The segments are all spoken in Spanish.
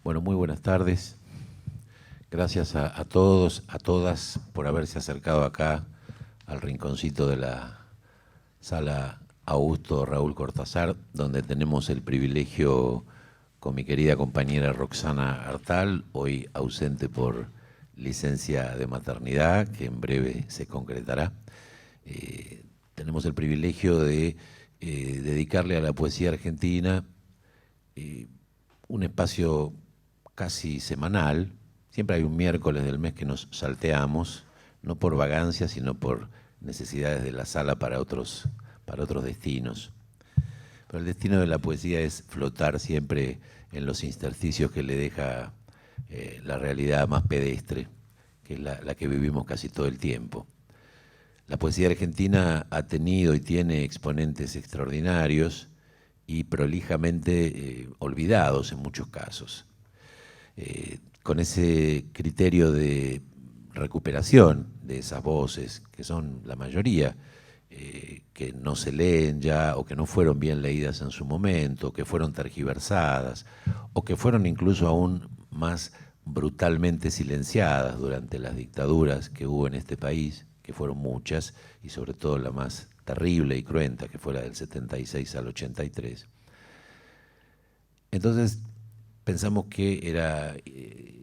Bueno, muy buenas tardes. Gracias a todos, a todas, por haberse acercado acá al rinconcito de la sala Augusto Raúl Cortázar, donde tenemos el privilegio con mi querida compañera Roxana Artal, hoy ausente por licencia de maternidad, que en breve se concretará. Tenemos el privilegio de dedicarle a la poesía argentina un espacio casi semanal. Siempre hay un miércoles del mes que nos salteamos, no por vagancia, sino por necesidades de la sala para otros destinos. Pero el destino de la poesía es flotar siempre en los intersticios que le deja la realidad más pedestre, que es la que vivimos casi todo el tiempo. La poesía argentina ha tenido y tiene exponentes extraordinarios y prolijamente olvidados en muchos casos. Con ese criterio de recuperación de esas voces, que son la mayoría, que no se leen ya o que no fueron bien leídas en su momento, que fueron tergiversadas o que fueron incluso aún más brutalmente silenciadas durante las dictaduras que hubo en este país, que fueron muchas, y sobre todo la más terrible y cruenta, que fue la del 76 al 83. Entonces pensamos que era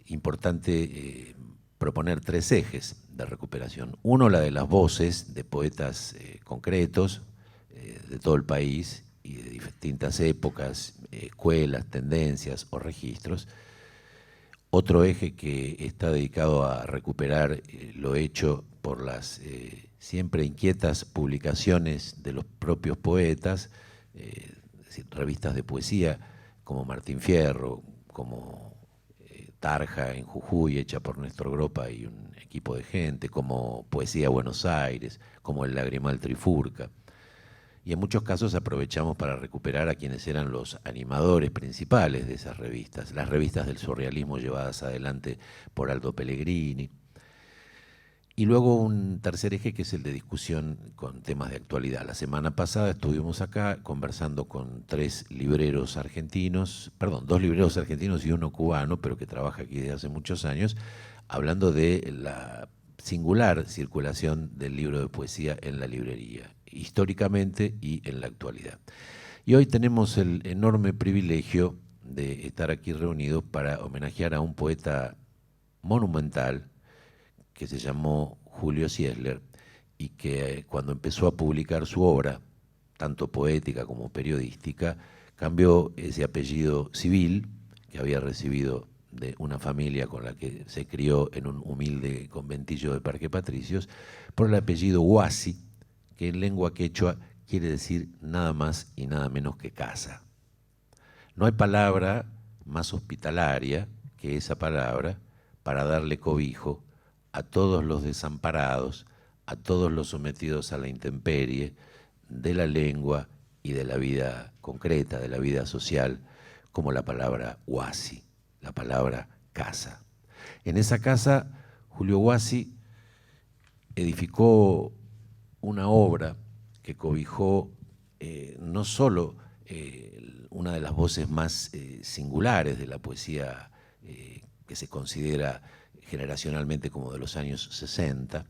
importante proponer tres ejes de recuperación. Uno, la de las voces de poetas concretos de todo el país y de distintas épocas, escuelas, tendencias o registros. Otro eje que está dedicado a recuperar lo hecho por las siempre inquietas publicaciones de los propios poetas, revistas de poesía como Martín Fierro, como Tarja en Jujuy, hecha por Néstor Gropa y un equipo de gente, como Poesía Buenos Aires, como El Lagrimal Trifurca. Y en muchos casos aprovechamos para recuperar a quienes eran los animadores principales de esas revistas, las revistas del surrealismo llevadas adelante por Aldo Pellegrini. Y luego un tercer eje que es el de discusión con temas de actualidad. La semana pasada estuvimos acá conversando con dos libreros argentinos y uno cubano, pero que trabaja aquí desde hace muchos años, hablando de la singular circulación del libro de poesía en la librería, históricamente y en la actualidad. Y hoy tenemos el enorme privilegio de estar aquí reunidos para homenajear a un poeta monumental que se llamó Julio Ziesler y que cuando empezó a publicar su obra, tanto poética como periodística, cambió ese apellido civil que había recibido de una familia con la que se crió en un humilde conventillo de Parque Patricios, por el apellido Huasi, que en lengua quechua quiere decir nada más y nada menos que casa. No hay palabra más hospitalaria que esa palabra para darle cobijo a todos los desamparados, a todos los sometidos a la intemperie de la lengua y de la vida concreta, de la vida social, como la palabra huasi, la palabra casa. En esa casa, Julio Huasi edificó una obra que cobijó no solo una de las voces más singulares de la poesía que se considera generacionalmente como de los años 60,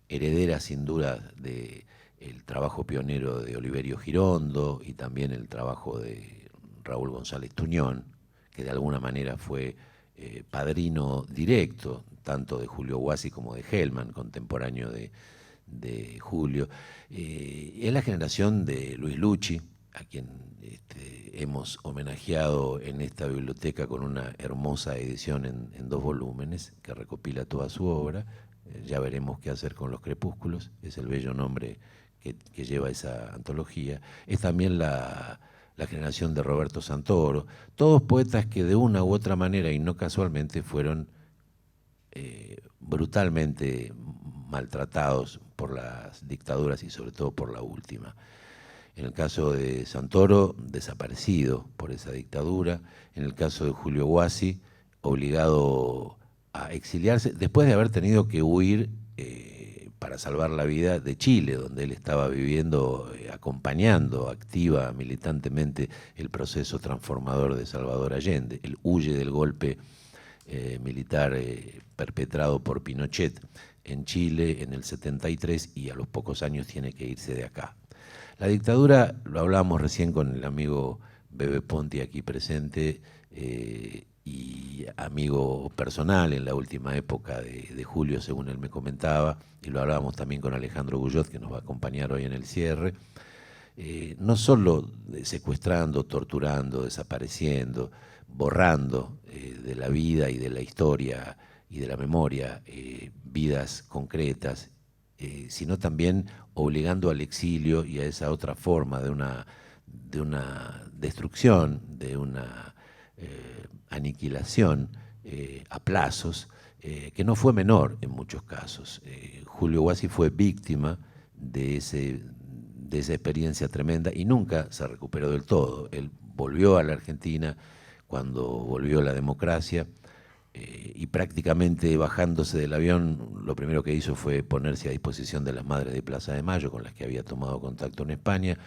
heredera sin duda del trabajo pionero de Oliverio Girondo y también el trabajo de Raúl González Tuñón, que de alguna manera fue padrino directo tanto de Julio Huasi como de Hellman, contemporáneo de Julio. Es la generación de Luis Lucci, a quien hemos homenajeado en esta biblioteca con una hermosa edición en 2 volúmenes que recopila toda su obra. Ya veremos qué hacer con Los Crepúsculos, es el bello nombre que lleva esa antología. Es también la generación de Roberto Santoro, todos poetas que de una u otra manera y no casualmente fueron brutalmente maltratados por las dictaduras y sobre todo por la última. En el caso de Santoro, desaparecido por esa dictadura. En el caso de Julio Huasi, obligado a exiliarse, después de haber tenido que huir para salvar la vida de Chile, donde él estaba viviendo, acompañando activa militantemente el proceso transformador de Salvador Allende. Él huye del golpe militar perpetrado por Pinochet en Chile en el 73 y a los pocos años tiene que irse de acá. La dictadura, lo hablábamos recién con el amigo Bebe Ponti aquí presente, y amigo personal en la última época de Julio, según él me comentaba, y lo hablábamos también con Alejandro Guyot, que nos va a acompañar hoy en el cierre, no solo secuestrando, torturando, desapareciendo, borrando de la vida y de la historia y de la memoria vidas concretas, sino también obligando al exilio y a esa otra forma de una destrucción, de una aniquilación a plazos, que no fue menor en muchos casos. Julio Guassi fue víctima de esa experiencia tremenda y nunca se recuperó del todo. Él volvió a la Argentina cuando volvió la democracia, y prácticamente bajándose del avión, lo primero que hizo fue ponerse a disposición de las Madres de Plaza de Mayo, con las que había tomado contacto en España,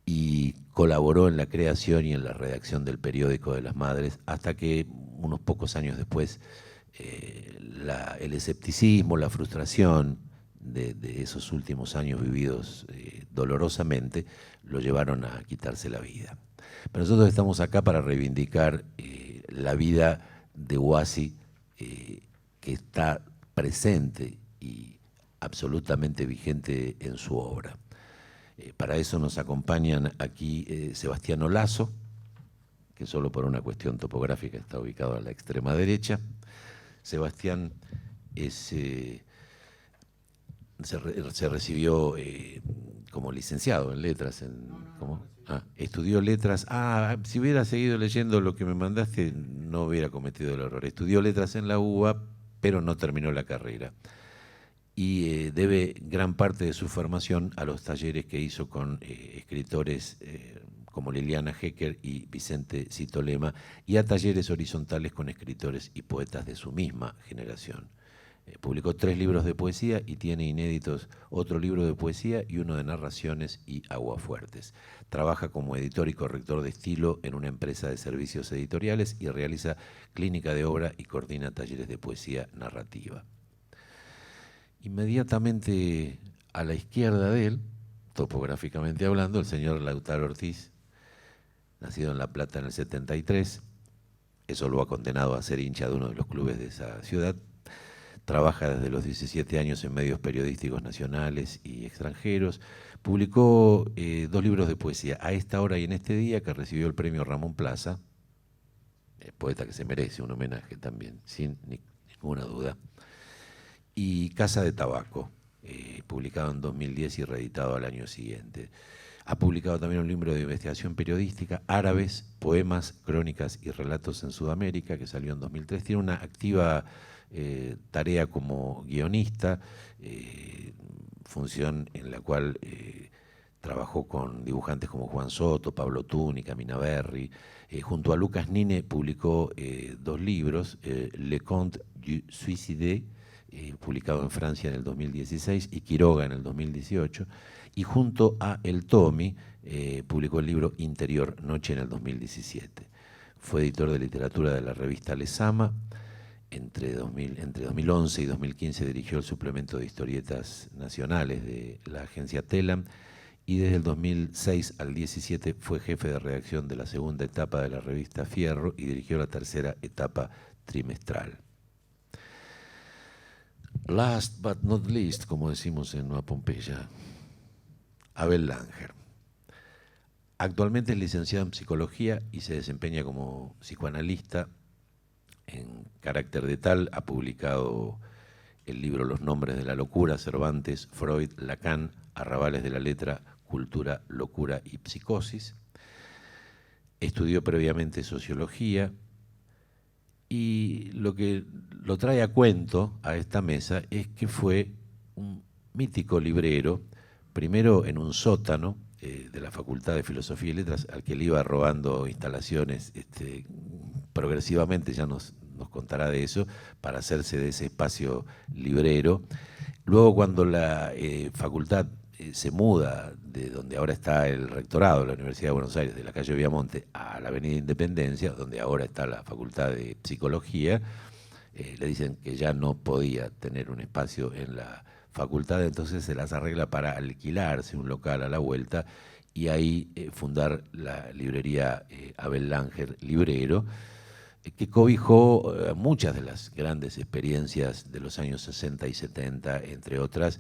y colaboró en la creación y en la redacción del periódico de las Madres, hasta que unos pocos años después el escepticismo, la frustración de esos últimos años vividos dolorosamente, lo llevaron a quitarse la vida. Pero nosotros estamos acá para reivindicar la vida de Guassi, que está presente y absolutamente vigente en su obra. Para eso nos acompañan aquí Sebastián Olazo, que solo por una cuestión topográfica está ubicado a la extrema derecha. Sebastián se recibió como licenciado en letras. Estudió letras. Si hubiera seguido leyendo lo que me mandaste, no hubiera cometido el error. Estudió letras en la UBA, pero no terminó la carrera. Y debe gran parte de su formación a los talleres que hizo con escritores como Liliana Hecker y Vicente Citolema, y a talleres horizontales con escritores y poetas de su misma generación. Publicó 3 libros de poesía y tiene inéditos otro libro de poesía y uno de narraciones y aguafuertes. Trabaja como editor y corrector de estilo en una empresa de servicios editoriales y realiza clínica de obra y coordina talleres de poesía narrativa. Inmediatamente a la izquierda de él, topográficamente hablando, el señor Lautaro Ortiz, nacido en La Plata en el 73, eso lo ha condenado a ser hincha de uno de los clubes de esa ciudad. Trabaja desde los 17 años en medios periodísticos nacionales y extranjeros. Publicó 2 libros de poesía, A esta hora y en este día, que recibió el premio Ramón Plaza, poeta que se merece un homenaje también, sin ninguna duda. Y Casa de Tabaco, publicado en 2010 y reeditado al año siguiente. Ha publicado también un libro de investigación periodística, Árabes, Poemas, Crónicas y Relatos en Sudamérica, que salió en 2003. Tiene una activa tarea como guionista, función en la cual trabajó con dibujantes como Juan Soto, Pablo Túnica, Mina Berry. Junto a Lucas Nine publicó 2 libros, Le Conte du Suicide, publicado en Francia en el 2016, y Quiroga en el 2018, y junto a El Tomi publicó el libro Interior Noche en el 2017. Fue editor de literatura de la revista Lesama. Entre 2011 y 2015 dirigió el suplemento de historietas nacionales de la agencia Telam, y desde el 2006 al 2017 fue jefe de redacción de la segunda etapa de la revista Fierro y dirigió la tercera etapa trimestral. Last but not least, como decimos en Nueva Pompeya, Abel Langer. Actualmente es licenciado en psicología y se desempeña como psicoanalista. En carácter de tal, ha publicado el libro Los nombres de la locura, Cervantes, Freud, Lacan, Arrabales de la letra, Cultura, locura y psicosis. Estudió previamente sociología, y lo que lo trae a cuento a esta mesa es que fue un mítico librero, primero en un sótano de la Facultad de Filosofía y Letras, al que le iba robando instalaciones progresivamente, ya nos contará de eso, para hacerse de ese espacio librero. Luego, cuando la facultad se muda de donde ahora está el rectorado de la Universidad de Buenos Aires, de la calle Viamonte, a la Avenida Independencia, donde ahora está la Facultad de Psicología, le dicen que ya no podía tener un espacio en la facultad, entonces se las arregla para alquilarse un local a la vuelta y ahí fundar la librería Abel Langer Librero, que cobijó muchas de las grandes experiencias de los años 60 y 70, entre otras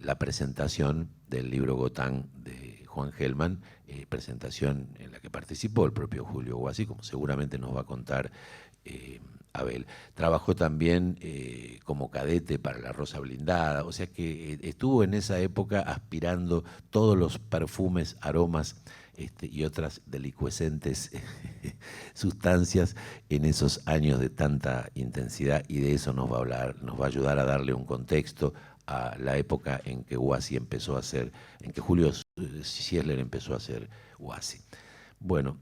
la presentación del libro Gotán de Juan Gelman, presentación en la que participó el propio Julio Guassi, como seguramente nos va a contar Abel. Trabajó también como cadete para la Rosa Blindada, o sea que estuvo en esa época aspirando todos los perfumes, aromas y otras delicuescentes sustancias en esos años de tanta intensidad, y de eso nos va a hablar, nos va a ayudar a darle un contexto a la época en que Guassi empezó a hacer, en que Julio Sierler empezó a hacer Guassi. Bueno,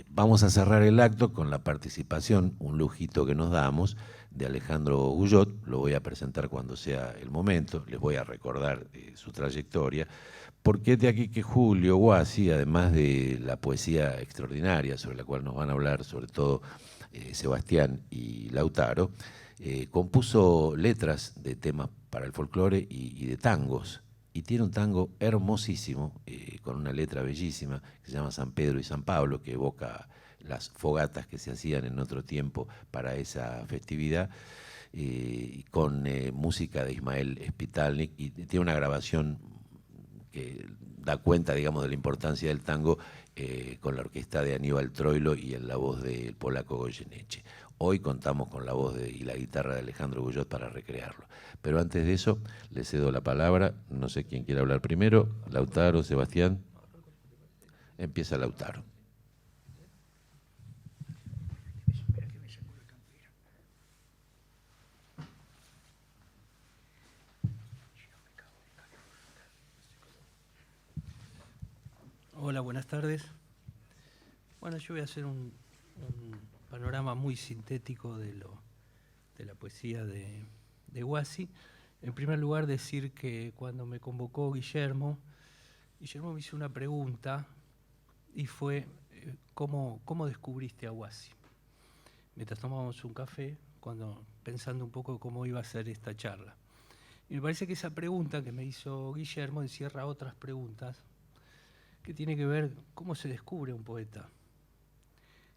vamos a cerrar el acto con la participación, un lujito que nos damos, de Alejandro Guyot. Lo voy a presentar cuando sea el momento, les voy a recordar su trayectoria, porque es de aquí que Julio Guassi, además de la poesía extraordinaria sobre la cual nos van a hablar sobre todo Sebastián y Lautaro, compuso letras de temas para el folclore y de tangos. Y tiene un tango hermosísimo, con una letra bellísima, que se llama San Pedro y San Pablo, que evoca las fogatas que se hacían en otro tiempo para esa festividad, con música de Ismael Spitalnik, y tiene una grabación que da cuenta, digamos, de la importancia del tango, con la orquesta de Aníbal Troilo y en la voz del polaco Goyeneche. Hoy contamos con la voz y la guitarra de Alejandro Guyot para recrearlo. Pero antes de eso, le cedo la palabra, no sé quién quiere hablar primero, Lautaro, Sebastián. Empieza Lautaro. Hola, buenas tardes. Bueno, yo voy a hacer un panorama muy sintético de la poesía de Guassi. En primer lugar, decir que cuando me convocó Guillermo me hizo una pregunta y fue ¿cómo descubriste a Guassi? Mientras tomábamos un café, pensando un poco cómo iba a ser esta charla. Y me parece que esa pregunta que me hizo Guillermo encierra otras preguntas que tiene que ver cómo se descubre un poeta.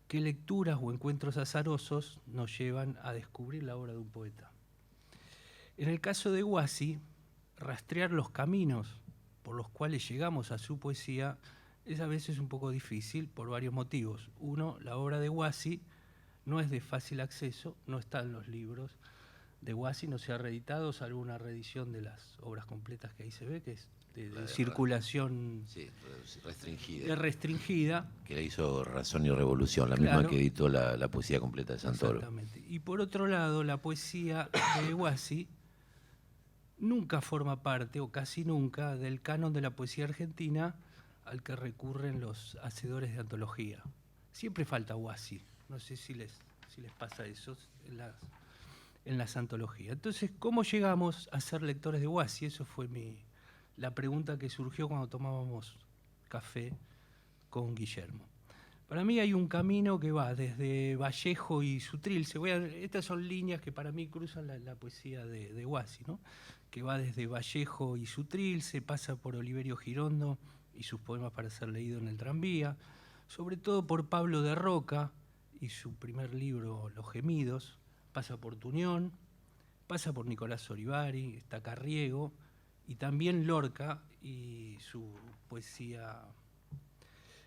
¿Qué lecturas o encuentros azarosos nos llevan a descubrir la obra de un poeta? En el caso de Guassi, rastrear los caminos por los cuales llegamos a su poesía es a veces un poco difícil por varios motivos. Uno, la obra de Guassi no es de fácil acceso, no está en los libros de Guassi, no se ha reeditado, salvo una reedición de las obras completas que ahí se ve, que es de circulación restringida. Que le hizo Razón y Revolución, la misma que editó la poesía completa de Santoro. Exactamente. Y por otro lado, la poesía de Guassi nunca forma parte, o casi nunca, del canon de la poesía argentina al que recurren los hacedores de antología. Siempre falta Guassi. No sé si les pasa eso en las antologías. Entonces, ¿cómo llegamos a ser lectores de Guassi? Eso fue la pregunta que surgió cuando tomábamos café con Guillermo. Para mí hay un camino que va desde Vallejo y Sutrilce. Estas son líneas que para mí cruzan la poesía de Guassi, ¿no? Que va desde Vallejo y Sutrilce, pasa por Oliverio Girondo y sus poemas para ser leído en el tranvía, sobre todo por Pablo de Roca y su primer libro, Los Gemidos, pasa por Tuñón, pasa por Nicolás Olivari, está Carriego, y también Lorca y su poesía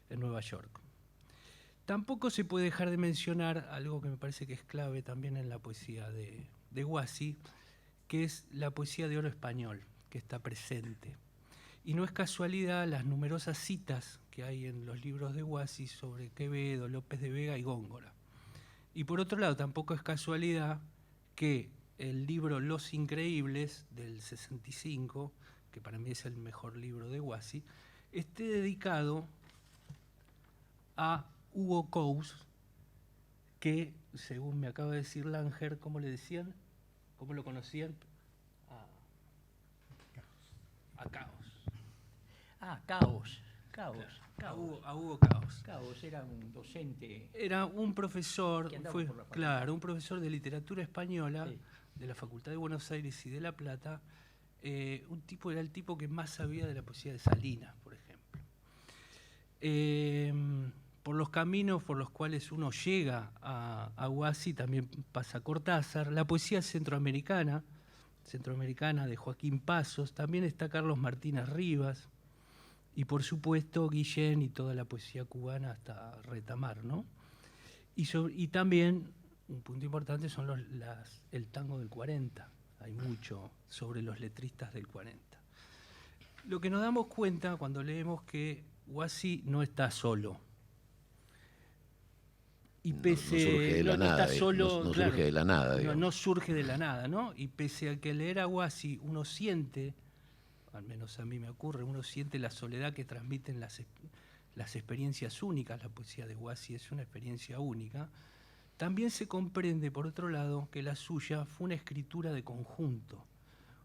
en Nueva York. Tampoco se puede dejar de mencionar algo que me parece que es clave también en la poesía de Guassi, que es la poesía de oro español, que está presente. Y no es casualidad las numerosas citas que hay en los libros de Guassi sobre Quevedo, López de Vega y Góngora. Y por otro lado, tampoco es casualidad que el libro Los Increíbles, del 65, que para mí es el mejor libro de Guassi, esté dedicado a Hugo Cous, que, según me acaba de decir Langer, ¿cómo le decían? ¿Cómo lo conocían? a Caos. Caos. Claro, Caos. a Hugo Caos. Caos era un docente. Era un profesor, Que andaba fue, por la facultad. claro, un profesor de literatura española Sí. de la Facultad de Buenos Aires y de La Plata. Era el tipo que más sabía de la poesía de Salinas, por ejemplo. Por los caminos por los cuales uno llega a Huasi también pasa Cortázar, la poesía centroamericana de Joaquín Pasos, también está Carlos Martínez Rivas y por supuesto Guillén y toda la poesía cubana hasta Retamar, ¿no? Y también, un punto importante, son el tango del 40, hay mucho sobre los letristas del 40. Lo que nos damos cuenta cuando leemos que Huasi no está solo. Y pese no surge de la nada, está solo, no claro, surge de la nada, digamos. no surge de la nada, ¿no? Y pese a que leer a Huasi uno siente, al menos a mí me ocurre, uno siente la soledad que transmiten las experiencias únicas. La poesía de Huasi es una experiencia única. También se comprende, por otro lado, que la suya fue una escritura de conjunto,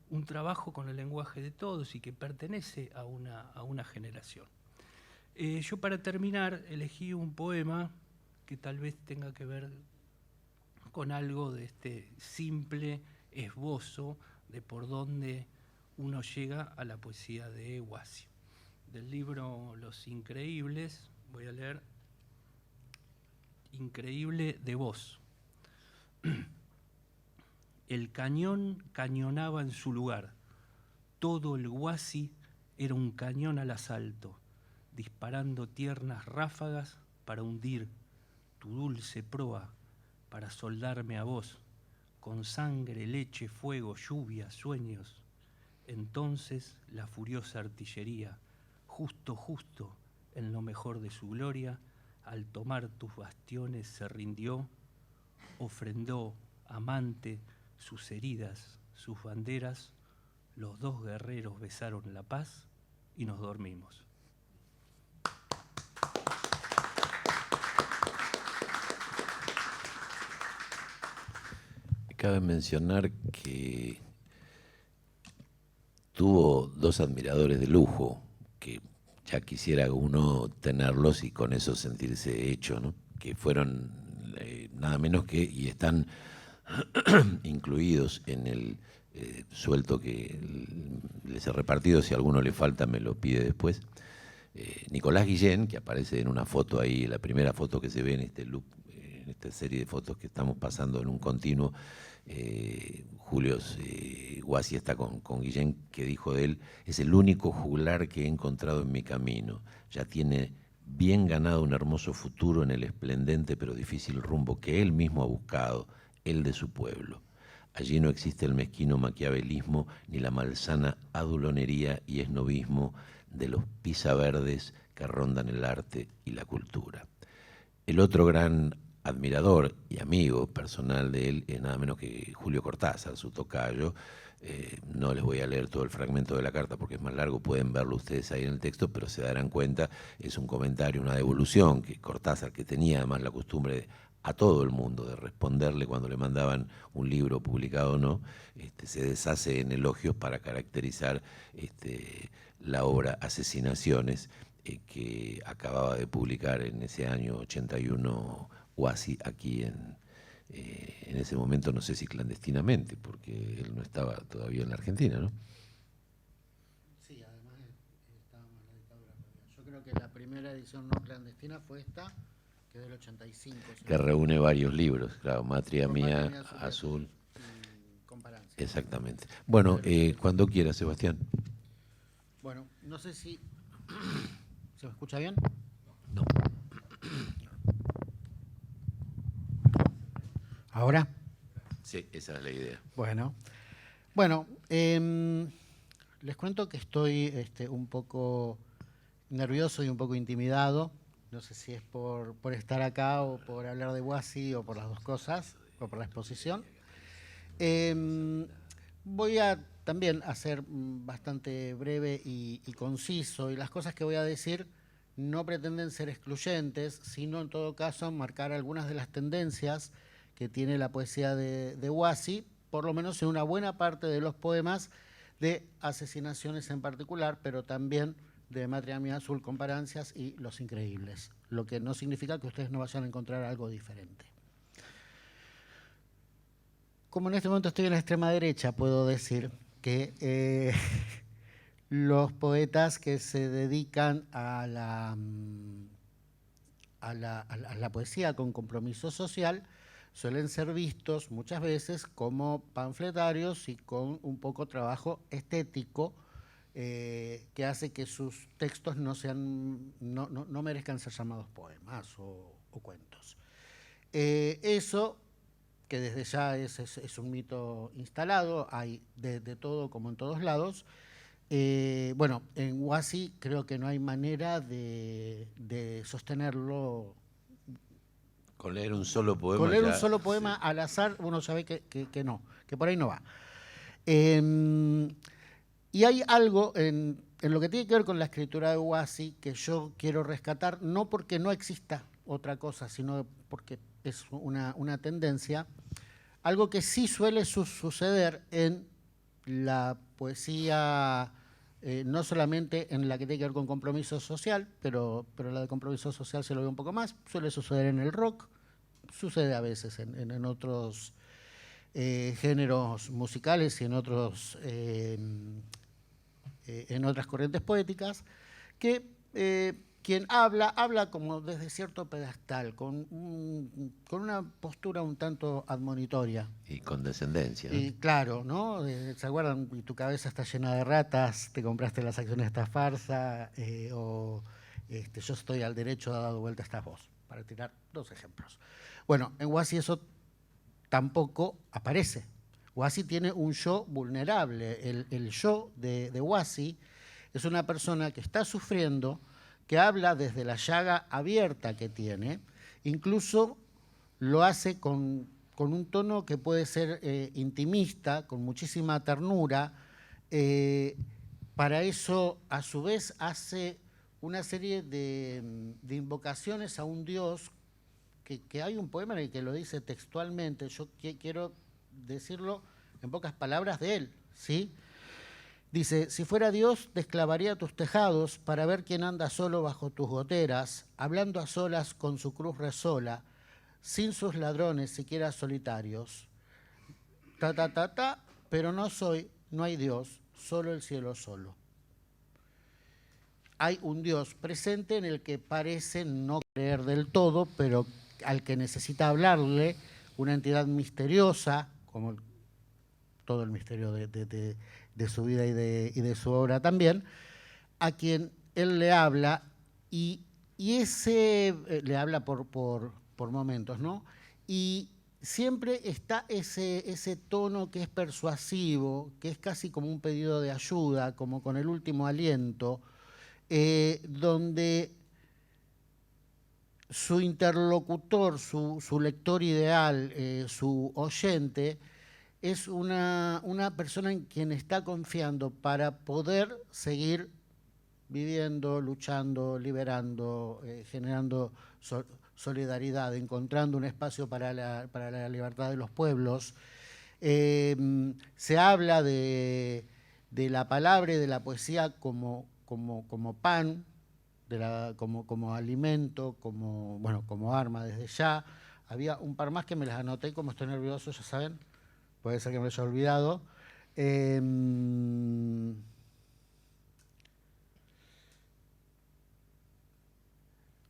un trabajo con el lenguaje de todos y que pertenece a una generación. Yo para terminar elegí un poema que tal vez tenga que ver con algo de este simple esbozo de por dónde uno llega a la poesía de Huasi. Del libro Los Increíbles, voy a leer Increíble de voz. El cañón cañonaba en su lugar. Todo el Huasi era un cañón al asalto, disparando tiernas ráfagas para hundir tu dulce proa, para soldarme a vos, con sangre, leche, fuego, lluvia, sueños. Entonces la furiosa artillería, justo, en lo mejor de su gloria, al tomar tus bastiones se rindió, ofrendó, amante, sus heridas, sus banderas, los dos guerreros besaron la paz y nos dormimos. Cabe mencionar que tuvo dos admiradores de lujo, que ya quisiera uno tenerlos y con eso sentirse hecho, ¿no? Que fueron nada menos que, y están incluidos en el suelto que les he repartido, si a alguno le falta me lo pide después. Nicolás Guillén, que aparece en una foto ahí, la primera foto que se ve en este loop, en esta serie de fotos que estamos pasando en un continuo. Julio Huasi está con Guillén, que dijo de él: es el único juglar que he encontrado en mi camino, ya tiene bien ganado un hermoso futuro en el esplendente pero difícil rumbo que él mismo ha buscado, el de su pueblo. Allí no existe el mezquino maquiavelismo ni la malsana adulonería y esnobismo de los pisaverdes que rondan el arte y la cultura. El otro gran admirador y amigo personal de él es nada menos que Julio Cortázar, su tocayo. No les voy a leer todo el fragmento de la carta porque es más largo, pueden verlo ustedes ahí en el texto, pero se darán cuenta, es un comentario, una devolución que Cortázar, que tenía además la costumbre a todo el mundo de responderle cuando le mandaban un libro publicado o no, se deshace en elogios para caracterizar la obra Asesinaciones, que acababa de publicar en ese año 81 Huasi aquí en ese momento, no sé si clandestinamente, porque él no estaba todavía en la Argentina, ¿no? Sí, además estábamos en la dictadura todavía. Yo creo que la primera edición no clandestina fue esta, que es del 85. Que reúne varios libros, claro, Matria Por Mía, Matria Mía, Azul. y Comparancia. Exactamente. Bueno, cuando quiera, Sebastián. Bueno, no sé si... ¿Se me escucha bien? No. ¿Ahora? Sí, esa es la idea. Bueno, les cuento que estoy un poco nervioso y un poco intimidado. No sé si es por estar acá o por hablar de Huasi o por las dos cosas, o por la exposición. Voy a también a ser bastante breve y conciso, y las cosas que voy a decir no pretenden ser excluyentes, sino en todo caso marcar algunas de las tendencias que tiene la poesía de Huasi, por lo menos en una buena parte de los poemas de asesinaciones en particular, pero también de Matriarca Azul con Parancias y Los Increíbles, lo que no significa que ustedes no vayan a encontrar algo diferente. Como en este momento estoy en la extrema derecha, puedo decir que los poetas que se dedican a la poesía con compromiso social suelen ser vistos muchas veces como panfletarios y con un poco trabajo estético que hace que sus textos no merezcan ser llamados poemas o cuentos. Eso, que desde ya es un mito instalado, hay de todo como en todos lados. Bueno, en Huasi creo que no hay manera de sostenerlo. Con leer un solo poema. Con leer un ya, solo poema sí. al azar, uno sabe que no, que por ahí no va. Y hay algo en lo que tiene que ver con la escritura de Huasi que yo quiero rescatar, no porque no exista otra cosa, sino porque es una tendencia, algo que sí suele suceder en la poesía, no solamente en la que tiene que ver con compromiso social, pero la de compromiso social se lo ve un poco más, suele suceder en el rock, sucede a veces en otros géneros musicales y en otras corrientes poéticas, que quien habla como desde cierto pedestal, con una postura un tanto admonitoria. Y con descendencia. Y claro, ¿no? ¿Se acuerdan? Y tu cabeza está llena de ratas, te compraste las acciones de esta farsa, o yo estoy al derecho, ha dado vuelta a esta voz, para tirar dos ejemplos. Bueno, en Huasi eso tampoco aparece. Huasi tiene un yo vulnerable. El yo de Huasi es una persona que está sufriendo, que habla desde la llaga abierta que tiene, incluso lo hace con un tono que puede ser intimista, con muchísima ternura. Para eso, a su vez, hace una serie de invocaciones a un Dios que hay un poema en el que lo dice textualmente. Yo quiero decirlo en pocas palabras de él, ¿sí? Dice: si fuera Dios, desclavaría tus tejados para ver quién anda solo bajo tus goteras, hablando a solas con su cruz resola, sin sus ladrones siquiera solitarios. Pero no hay Dios, solo el cielo solo. Hay un Dios presente en el que parece no creer del todo, pero al que necesita hablarle, una entidad misteriosa, como todo el misterio de su vida y de su obra también, a quien él le habla, y ese le habla por momentos, ¿no? Y siempre está ese tono que es persuasivo, que es casi como un pedido de ayuda, como con el último aliento, donde su interlocutor, su lector ideal, su oyente, es una persona en quien está confiando para poder seguir viviendo, luchando, liberando, generando solidaridad, encontrando un espacio para la libertad de los pueblos. Se habla de la palabra y de la poesía como pan, como alimento, como arma desde ya. Había un par más que me las anoté, como estoy nervioso, ya saben, puede ser que me lo haya olvidado.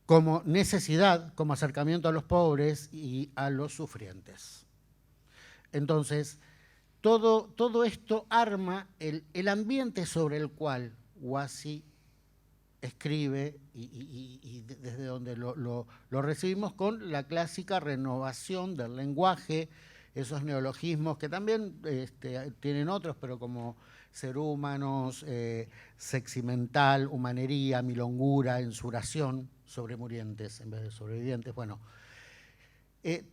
Como necesidad, como acercamiento a los pobres y a los sufrientes. Entonces, todo esto arma el ambiente sobre el cual Huasi escribe y desde donde lo recibimos, con la clásica renovación del lenguaje, esos neologismos que también tienen otros, pero como serúmanos, seximental, humanería, milongura, ensuración, sobremurientes en vez de sobrevivientes. Bueno,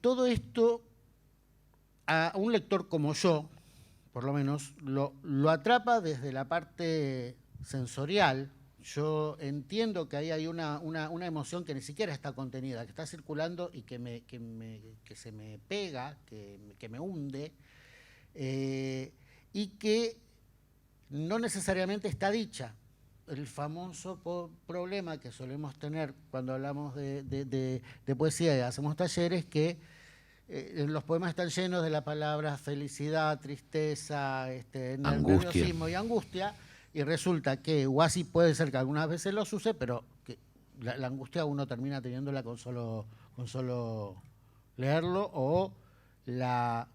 todo esto a un lector como yo, por lo menos, lo atrapa desde la parte sensorial. Yo entiendo que ahí hay una emoción que ni siquiera está contenida, que está circulando y que se me pega, que me hunde, y que no necesariamente está dicha. El famoso problema que solemos tener cuando hablamos de poesía y hacemos talleres, que los poemas están llenos de la palabra felicidad, tristeza, Angustia. nerviosismo y angustia, y resulta que Huasi puede ser que algunas veces los use, pero que la angustia uno termina teniéndola con solo leerlo, o la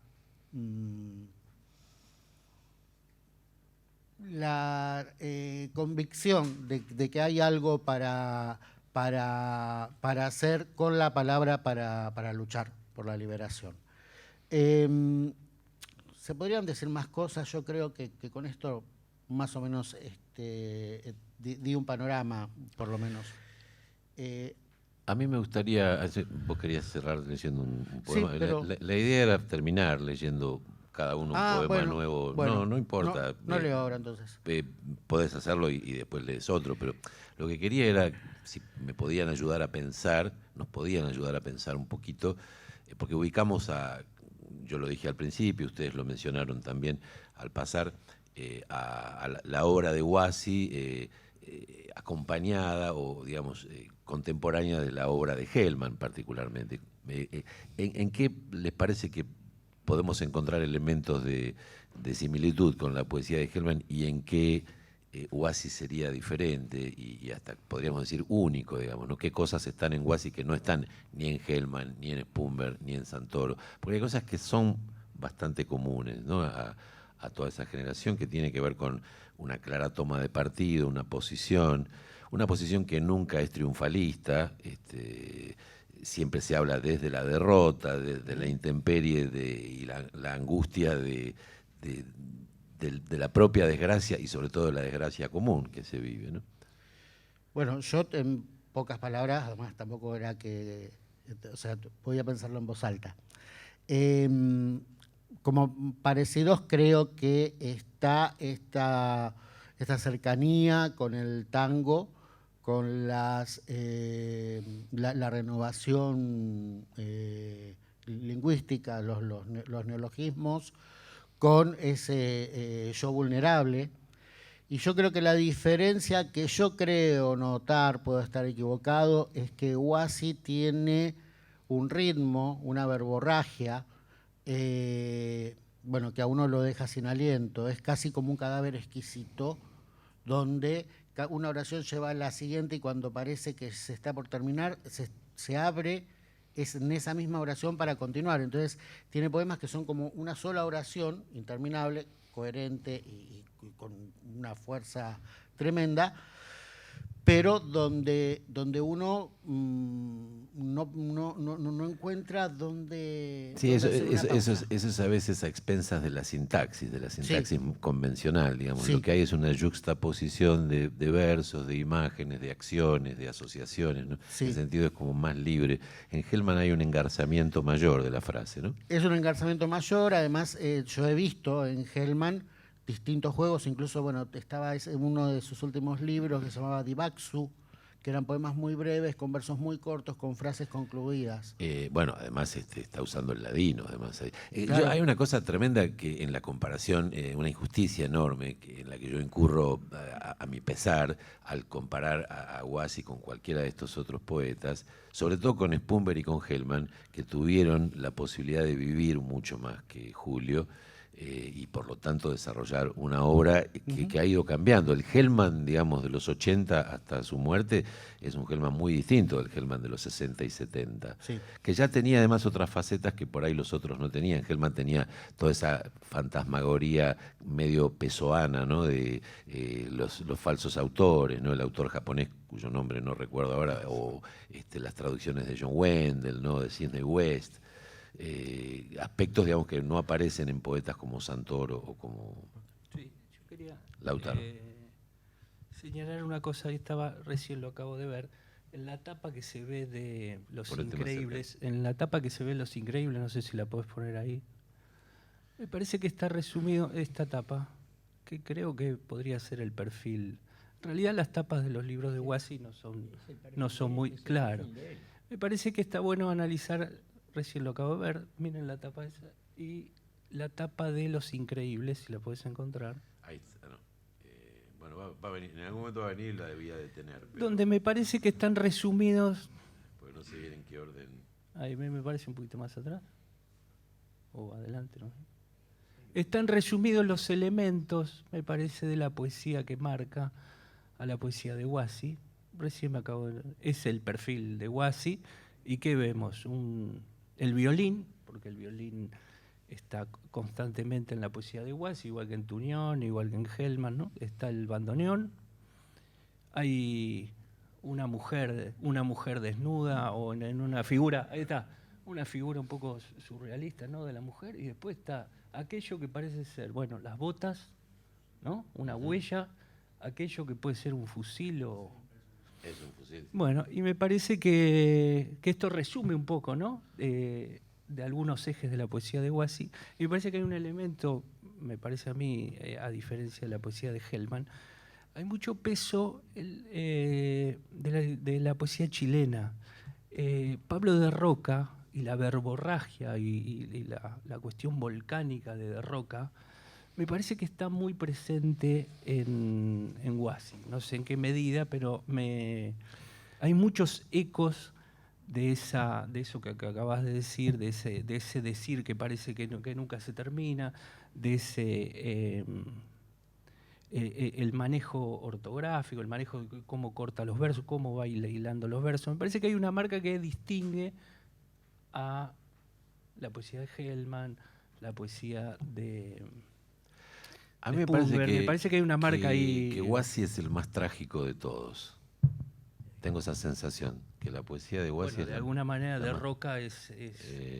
convicción de que hay algo para hacer con la palabra para luchar por la liberación. Se podrían decir más cosas, yo creo que con esto más o menos di un panorama, por lo menos. A mí me gustaría, vos querías cerrar leyendo un poema. Sí, pero... La idea era terminar leyendo cada uno un poema nuevo. Bueno, no importa. No leo ahora entonces. Podés hacerlo y después lees otro, pero lo que quería era si me podían ayudar a pensar, nos podían ayudar a pensar un poquito, porque ubicamos yo lo dije al principio, ustedes lo mencionaron también, al pasar a la obra de Huasi, acompañada o, digamos, contemporánea de la obra de Hellman particularmente. ¿En qué les parece que podemos encontrar elementos de similitud con la poesía de Hellman y en qué Huasi sería diferente y hasta podríamos decir único, digamos, ¿no? ¿Qué cosas están en Huasi que no están ni en Hellman, ni en Spumberg, ni en Santoro? Porque hay cosas que son bastante comunes, ¿no? A toda esa generación, que tiene que ver con una clara toma de partido, una posición que nunca es triunfalista, siempre se habla desde la derrota, desde la intemperie y la angustia de la propia desgracia y sobre todo de la desgracia común que se vive, ¿no? Bueno, yo en pocas palabras, además tampoco era que, o sea, podía pensarlo en voz alta. Como parecidos creo que está esta cercanía con el tango, con la renovación lingüística, los neologismos, con ese yo vulnerable. Y yo creo que la diferencia que yo creo notar, puedo estar equivocado, es que Huasi tiene un ritmo, una verborragia, bueno, que a uno lo deja sin aliento. Es casi como un cadáver exquisito, donde una oración lleva a la siguiente y cuando parece que se está por terminar, se abre en esa misma oración para continuar. Entonces tiene poemas que son como una sola oración, interminable, coherente y con una fuerza tremenda, pero donde uno no encuentra dónde... Sí, eso es a veces a expensas de la sintaxis sí, convencional, digamos. Sí. Lo que hay es una yuxtaposición de versos, de imágenes, de acciones, de asociaciones, ¿no? Sí. En ese sentido es como más libre. En Hellman hay un engarzamiento mayor de la frase, ¿no? Es un engarzamiento mayor, además yo he visto en Hellman distintos juegos, incluso, bueno, estaba en uno de sus últimos libros que se llamaba Divaxu, que eran poemas muy breves, con versos muy cortos, con frases concluidas. Bueno, además está usando el ladino, además. Claro. Hay una cosa tremenda que en la comparación, una injusticia enorme, en la que yo incurro a mi pesar, al comparar a Huasi con cualquiera de estos otros poetas, sobre todo con Spumberg y con Hellman, que tuvieron la posibilidad de vivir mucho más que Julio, y por lo tanto desarrollar una obra que ha ido cambiando. El Hellman, digamos, de los 80 hasta su muerte es un Hellman muy distinto del Hellman de los 60 y 70, sí, que ya tenía además otras facetas que por ahí los otros no tenían. Hellman tenía toda esa fantasmagoría medio pesoana, ¿no? De los falsos autores, ¿no? El autor japonés cuyo nombre no recuerdo ahora, o las traducciones de John Wendell, ¿no? De Sidney West. Aspectos, digamos, que no aparecen en poetas como Santoro o como yo quería Lautaro. Señalar una cosa, recién lo acabo de ver, en la tapa que se ve de Los Increíbles, no sé si la podés poner ahí, me parece que está resumido esta tapa, que creo que podría ser el perfil. En realidad las tapas de los libros de Huasi no son muy claras. Me parece que está bueno analizar. Recién lo acabo de ver, miren la tapa esa, y la tapa de Los Increíbles, si la puedes encontrar. Ahí está, ¿no? Bueno, va a venir, en algún momento va a venir, la debía de tener. Pero, donde me parece que están resumidos. porque no sé bien en qué orden. Ahí me parece un poquito más atrás. O adelante, ¿no? Están resumidos los elementos, me parece, de la poesía que marca a la poesía de Huasi. Recién me acabo de... Es el perfil de Huasi. ¿Y qué vemos? El violín, porque el violín está constantemente en la poesía de Huasi, igual que en Tuñón, igual que en Hellman, ¿no? Está el bandoneón. Hay una mujer desnuda o en una figura, ahí está, una figura un poco surrealista, ¿no?, de la mujer, y después está aquello que parece ser, bueno, las botas, ¿no?, una huella, aquello que puede ser un fusil o... Es un fusil. Bueno, y me parece que esto resume un poco, ¿no?, de algunos ejes de la poesía de Huasi, y me parece que hay un elemento, me parece a mí, a diferencia de la poesía de Hellman, hay mucho peso de la poesía chilena. Pablo de Roca y la verborragia y la cuestión volcánica de Roca, me parece que está muy presente en Huasi. No sé en qué medida, pero hay muchos ecos de eso que acabas de decir, de ese decir que parece que nunca se termina, de ese... el manejo ortográfico, el manejo de cómo corta los versos, cómo va hilando los versos. Me parece que hay una marca que distingue a la poesía de Hellman, la poesía de... A mí me parece que hay una marca ahí... Que Huasi es el más trágico de todos. Tengo esa sensación, que la poesía de Huasi Bueno, es de la- alguna manera la de más- Roca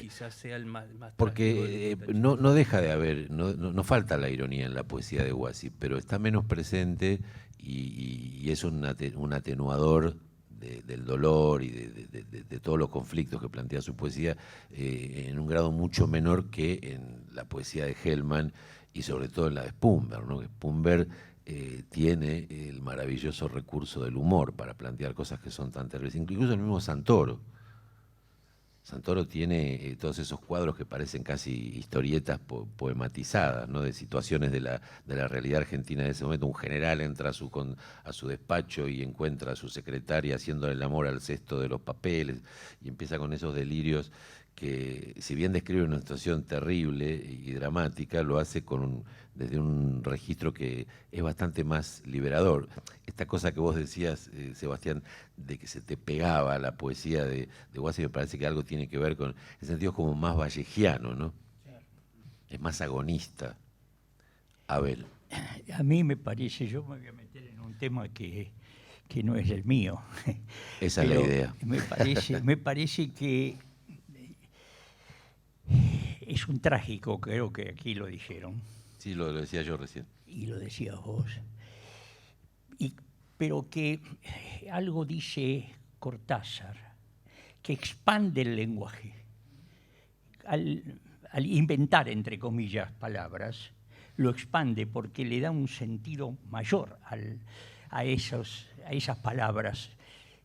quizás sea el más trágico Porque de no deja de haber, no falta la ironía en la poesía de Huasi, pero está menos presente y es un atenuador del dolor y de todos los conflictos que plantea su poesía en un grado mucho menor que en la poesía de Hellman y sobre todo en la de Spumber, ¿no? Que Spumber tiene el maravilloso recurso del humor para plantear cosas que son tan terribles, incluso el mismo Santoro. Santoro tiene todos esos cuadros que parecen casi historietas poematizadas, ¿no?, de situaciones de la realidad argentina de ese momento. Un general entra a su despacho y encuentra a su secretaria haciéndole el amor al cesto de los papeles y empieza con esos delirios que, si bien describe una situación terrible y dramática, lo hace desde un registro que es bastante más liberador. Esta cosa que vos decías, Sebastián, de que se te pegaba la poesía de Huasi, me parece que algo tiene que ver con, el sentido como más vallejiano, ¿no? Es más agonista. Abel. A mí me parece, yo me voy a meter en un tema que no es el mío. Esa es la Pero idea. Me parece que es un trágico, creo que aquí lo dijeron, Sí, lo decía yo recién. y lo decías vos, pero que algo dice Cortázar, que expande el lenguaje. Al inventar, entre comillas, palabras, lo expande porque le da un sentido mayor a esas palabras.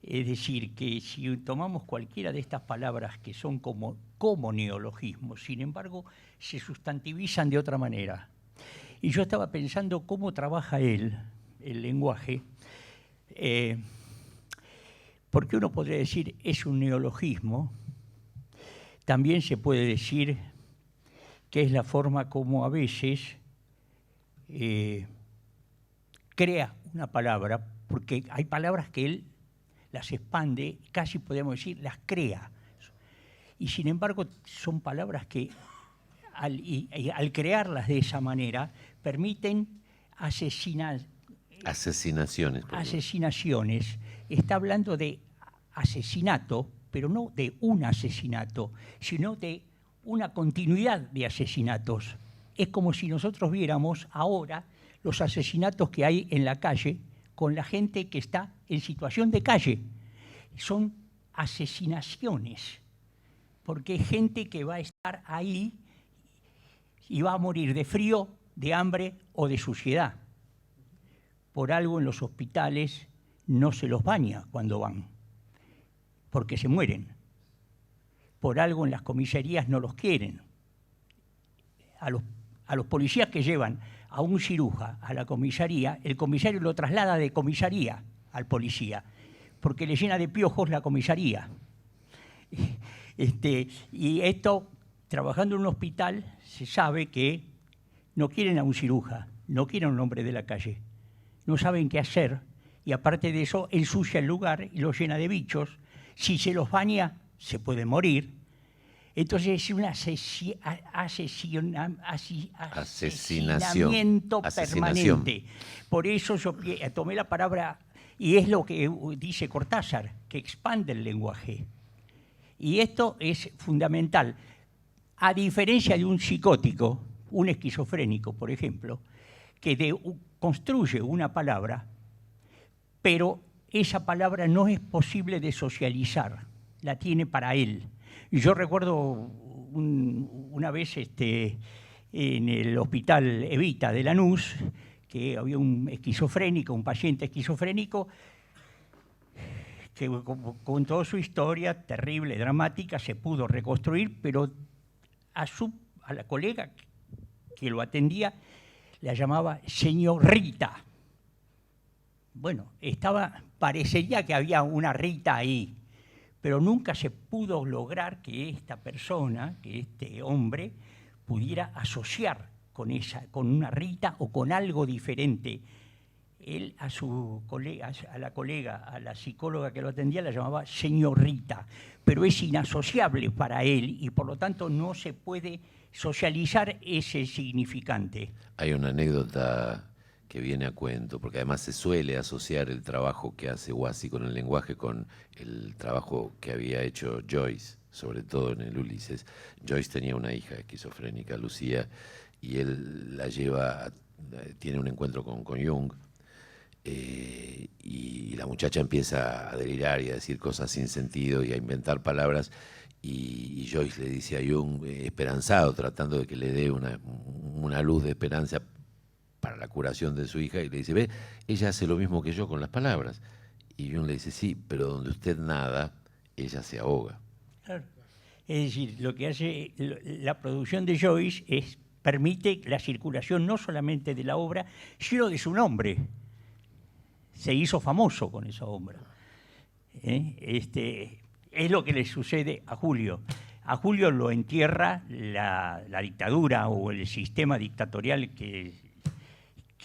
Es decir, que si tomamos cualquiera de estas palabras que son como neologismos, sin embargo, se sustantivizan de otra manera. Y yo estaba pensando cómo trabaja él, el lenguaje, porque uno podría decir es un neologismo, también se puede decir que es la forma como a veces crea una palabra, porque hay palabras que él las expande, casi podemos decir, las crea. Y sin embargo, son palabras que al crearlas de esa manera permiten Asesinaciones. por ejemplo. asesinaciones. Está hablando de asesinato, pero no de un asesinato, sino de una continuidad de asesinatos. Es como si nosotros viéramos ahora los asesinatos que hay en la calle con la gente que está en situación de calle. Son asesinaciones, porque es gente que va a estar ahí y va a morir de frío, de hambre o de suciedad. Por algo en los hospitales no se los baña cuando van, porque se mueren. Por algo en las comisarías no los quieren. A los policías que llevan a un ciruja a la comisaría, el comisario lo traslada de comisaría al policía, porque le llena de piojos la comisaría. Y esto, trabajando en un hospital, se sabe que no quieren a un ciruja, no quieren a un hombre de la calle, no saben qué hacer, y aparte de eso, ensucia el lugar y lo llena de bichos. Si se los baña, se puede morir. Entonces es un asesinamiento permanente. Por eso yo tomé la palabra, y es lo que dice Cortázar, que expande el lenguaje. Y esto es fundamental. A diferencia de un psicótico, un esquizofrénico, por ejemplo, que construye una palabra, pero esa palabra no es posible de socializar, la tiene para él. Yo recuerdo una vez en el hospital Evita de Lanús, que había un esquizofrénico, un paciente esquizofrénico, que con toda su historia terrible, dramática, se pudo reconstruir, pero a la colega que lo atendía la llamaba señorita. Bueno, parecería que había una Rita ahí, pero nunca se pudo lograr que esta persona, que este hombre, pudiera asociar con una Rita o con algo diferente. Él a la psicóloga que lo atendía, la llamaba señorita, pero es inasociable para él y por lo tanto no se puede socializar ese significante. Hay una anécdota que viene a cuento, porque además se suele asociar el trabajo que hace Huasi con el lenguaje con el trabajo que había hecho Joyce, sobre todo en el Ulises. Joyce tenía una hija esquizofrénica, Lucía, y él la lleva, tiene un encuentro con Jung, y la muchacha empieza a delirar y a decir cosas sin sentido y a inventar palabras, y Joyce le dice a Jung, esperanzado, tratando de que le dé una luz de esperanza para la curación de su hija, y le dice, ve, ella hace lo mismo que yo con las palabras. Y Jung le dice, sí, pero donde usted nada, ella se ahoga. Claro. Es decir, lo que hace la producción de Joyce permite la circulación no solamente de la obra, sino de su nombre. Se hizo famoso con esa obra. Es lo que le sucede a Julio. A Julio lo entierra la dictadura o el sistema dictatorial que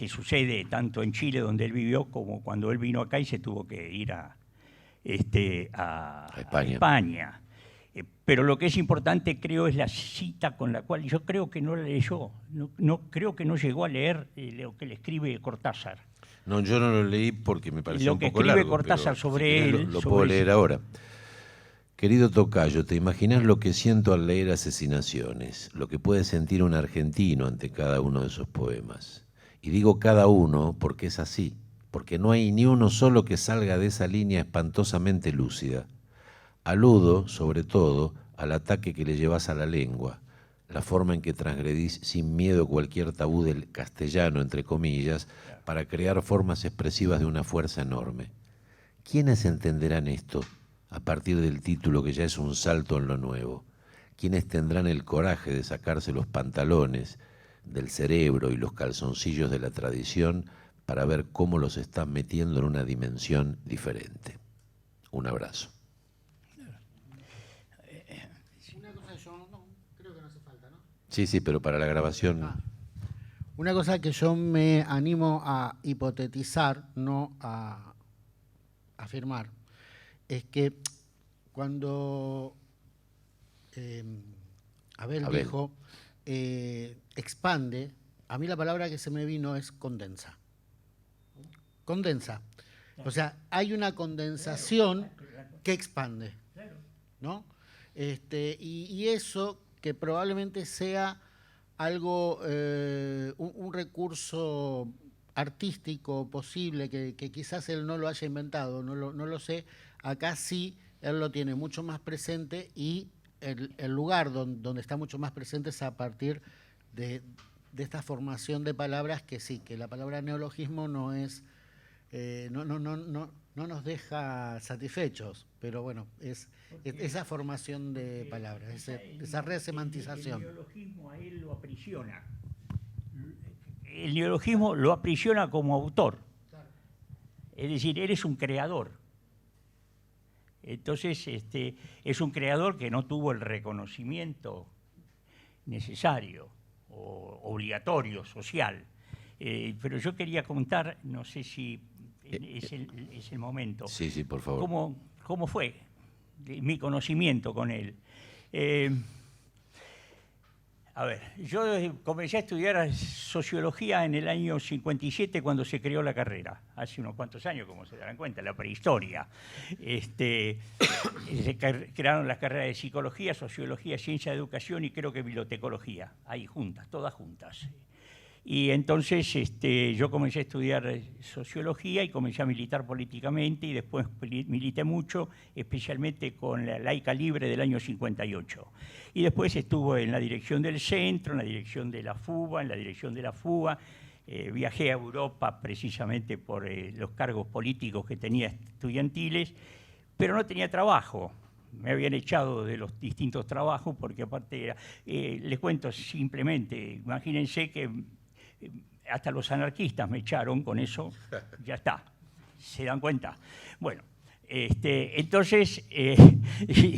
sucede tanto en Chile, donde él vivió, como cuando él vino acá y se tuvo que ir a España. Pero lo que es importante, creo, es la cita con la cual yo creo que no la leyó, creo que no llegó a leer lo que le escribe Cortázar. No, yo no lo leí porque me pareció un poco largo. Lo que escribe Cortázar sobre él... Lo puedo leer ahora. Querido tocayo, ¿te imaginas lo que siento al leer Asesinaciones? Lo que puede sentir un argentino ante cada uno de esos poemas. Y digo cada uno porque es así, porque no hay ni uno solo que salga de esa línea espantosamente lúcida. Aludo, sobre todo, al ataque que le llevas a la lengua, la forma en que transgredís sin miedo cualquier tabú del castellano, entre comillas, para crear formas expresivas de una fuerza enorme. ¿Quiénes entenderán esto a partir del título que ya es un salto en lo nuevo? ¿Quiénes tendrán el coraje de sacarse los pantalones del cerebro y los calzoncillos de la tradición para ver cómo los están metiendo en una dimensión diferente? Un abrazo. Una cosa yo no, creo que no hace falta, ¿no? Sí, pero para la grabación... Una cosa que yo me animo a hipotetizar, no a afirmar, es que cuando Abel dijo expande, a mí la palabra que se me vino es condensa. Condensa. O sea, hay una condensación que expande, ¿no? Y eso que probablemente sea algo, un recurso artístico posible, que quizás él no lo haya inventado, no lo sé. Acá sí, él lo tiene mucho más presente, y el lugar donde está mucho más presente es a partir de esta formación de palabras que sí, que la palabra neologismo no es, no nos deja satisfechos, pero bueno, es esa formación de palabras, esa resemantización. El neologismo a él lo aprisiona. el neologismo lo aprisiona como autor. Es decir, eres un creador. Entonces, es un creador que no tuvo el reconocimiento necesario o obligatorio, social. Pero yo quería contar, no sé si es el momento. Sí, sí, por favor. ¿Cómo fue mi conocimiento con él? A ver, yo comencé a estudiar sociología en el año 57 cuando se creó la carrera, hace unos cuantos años, como se darán cuenta, la prehistoria. Se crearon las carreras de psicología, sociología, ciencia de educación y creo que bibliotecología, ahí juntas, todas juntas. Y entonces yo comencé a estudiar sociología y comencé a militar políticamente y después milité mucho, especialmente con la Laica Libre del año 58. Y después estuve en la dirección del centro, en la dirección de la FUBA, en la dirección de la FUBA. Viajé a Europa precisamente por los cargos políticos que tenía estudiantiles, pero no tenía trabajo. Me habían echado de los distintos trabajos porque aparte era... les cuento simplemente, imagínense que hasta los anarquistas me echaron, con eso ya está, ¿se dan cuenta? Bueno, entonces,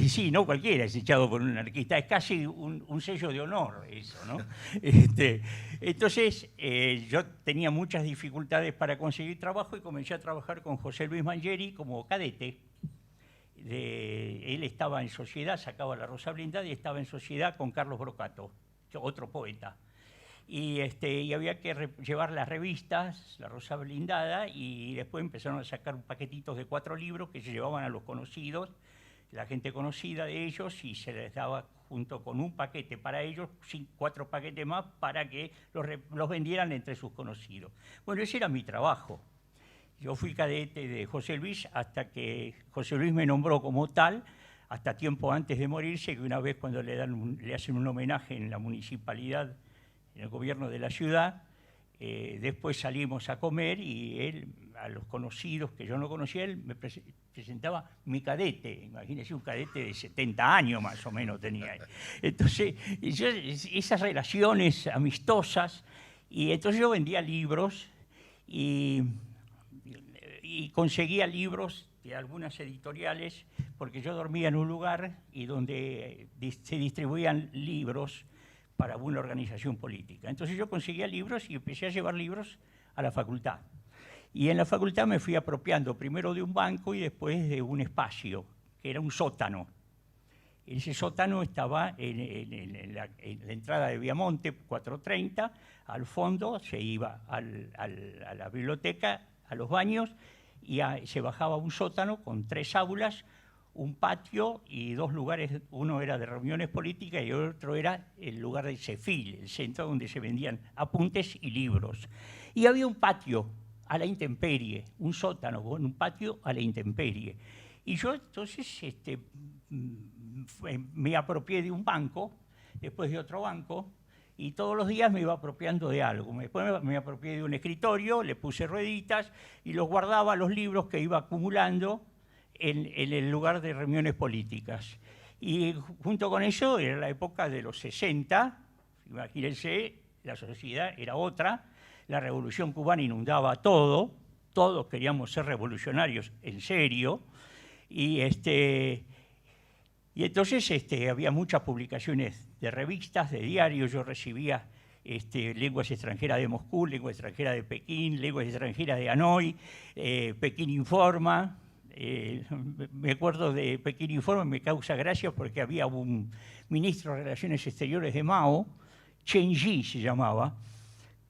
sí, no cualquiera es echado por un anarquista, es casi un sello de honor eso, ¿no? Entonces, yo tenía muchas dificultades para conseguir trabajo y comencé a trabajar con José Luis Mangieri como cadete. Él estaba en sociedad, sacaba la Rosa Blindada y estaba en sociedad con Carlos Brocato, otro poeta. Y había que llevar las revistas, la Rosa Blindada, y después empezaron a sacar paquetitos de 4 libros que se llevaban a los conocidos, la gente conocida de ellos, y se les daba junto con un paquete para ellos, 4 paquetes más para que los vendieran entre sus conocidos. Bueno, ese era mi trabajo. Yo fui cadete de José Luis hasta que José Luis me nombró como tal, hasta tiempo antes de morirse, que una vez cuando le hacen un homenaje en la municipalidad, en el gobierno de la ciudad, después salimos a comer y él, a los conocidos que yo no conocía, él me presentaba mi cadete, imagínense un cadete de 70 años más o menos tenía él. Entonces, esas relaciones amistosas, y entonces yo vendía libros y conseguía libros de algunas editoriales, porque yo dormía en un lugar y donde se distribuían libros para una organización política. Entonces yo conseguía libros y empecé a llevar libros a la facultad. Y en la facultad me fui apropiando primero de un banco y después de un espacio, que era un sótano. Ese sótano estaba en la entrada de Viamonte, 430, al fondo se iba a la biblioteca, a los baños, y se bajaba un sótano con 3 aulas, un patio y 2 lugares, uno era de reuniones políticas y el otro era el lugar de CEFIL, el centro donde se vendían apuntes y libros. Y había un patio a la intemperie, un sótano con un patio a la intemperie. Y yo entonces me apropié de un banco, después de otro banco, y todos los días me iba apropiando de algo. Después me apropié de un escritorio, le puse rueditas y los guardaba los libros que iba acumulando en el lugar de reuniones políticas. Y junto con eso era la época de los 60, imagínense, la sociedad era otra, la revolución cubana inundaba todo, todos queríamos ser revolucionarios en serio, y entonces había muchas publicaciones de revistas, de diarios, yo recibía lenguas extranjeras de Moscú, lenguas extranjeras de Pekín, lenguas extranjeras de Hanoi, Pekín Informa. Me acuerdo de Pekín Informa, me causa gracia porque había un ministro de Relaciones Exteriores de Mao, Chen Yi se llamaba,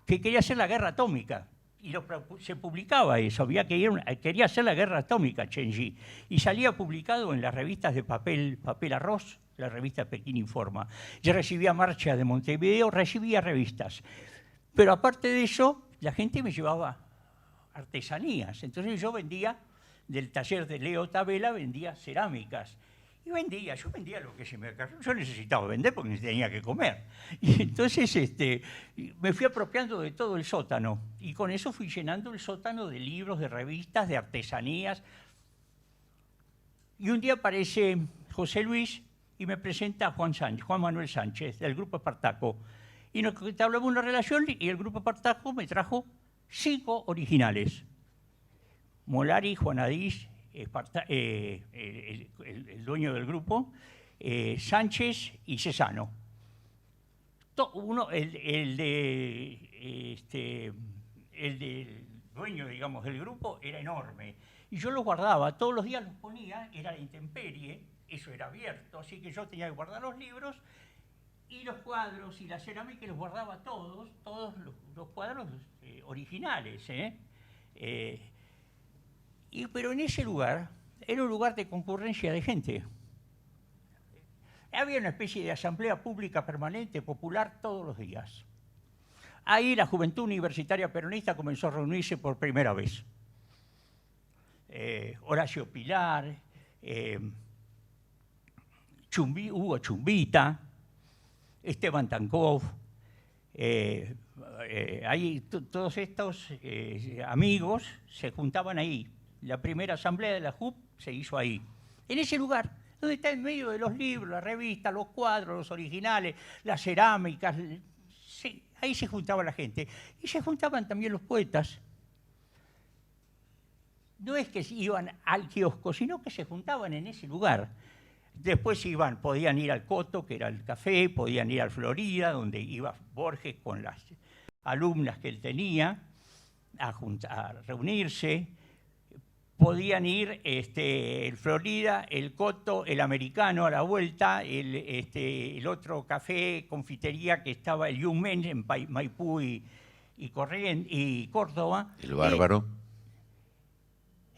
que quería hacer la guerra atómica. Y se publicaba eso, quería hacer la guerra atómica Chen Yi. Y salía publicado en las revistas de papel arroz, la revista Pekín Informa. Yo recibía Marcha de Montevideo, recibía revistas. Pero aparte de eso, la gente me llevaba artesanías. Entonces yo vendía, del taller de Leo Tabela, vendía cerámicas. Y yo vendía lo que se me acarreó. Yo necesitaba vender porque tenía que comer. Y entonces me fui apropiando de todo el sótano. Y con eso fui llenando el sótano de libros, de revistas, de artesanías. Y un día aparece José Luis y me presenta a Juan Manuel Sánchez, del Grupo Espartaco. Y nos entablamos una relación y el grupo Espartaco me trajo 5 originales. Molari, Juan Adís, el dueño del grupo, Sánchez y Cesano. El del dueño, digamos, del grupo era enorme. Y yo los guardaba, todos los días los ponía, era la intemperie, eso era abierto, así que yo tenía que guardar los libros y los cuadros y la cerámica los guardaba todos los cuadros originales. Pero en ese lugar, era un lugar de concurrencia de gente. Había una especie de asamblea pública permanente, popular, todos los días. Ahí la Juventud Universitaria Peronista comenzó a reunirse por primera vez. Horacio Pilar, Hugo Chumbita, Esteban Tankov, todos estos amigos se juntaban ahí. La primera asamblea de la JUP se hizo ahí, en ese lugar, donde está en medio de los libros, las revistas, los cuadros, los originales, las cerámicas. Sí, ahí se juntaba la gente. Y se juntaban también los poetas. No es que iban al kiosco, sino que se juntaban en ese lugar. Después podían ir al Coto, que era el café, podían ir al Florida, donde iba Borges con las alumnas que él tenía a reunirse. Podían ir el Florida, el Coto, el Americano a la vuelta, el otro café, confitería que estaba el Young Men en Maipú y Córdoba. ¿El Bárbaro?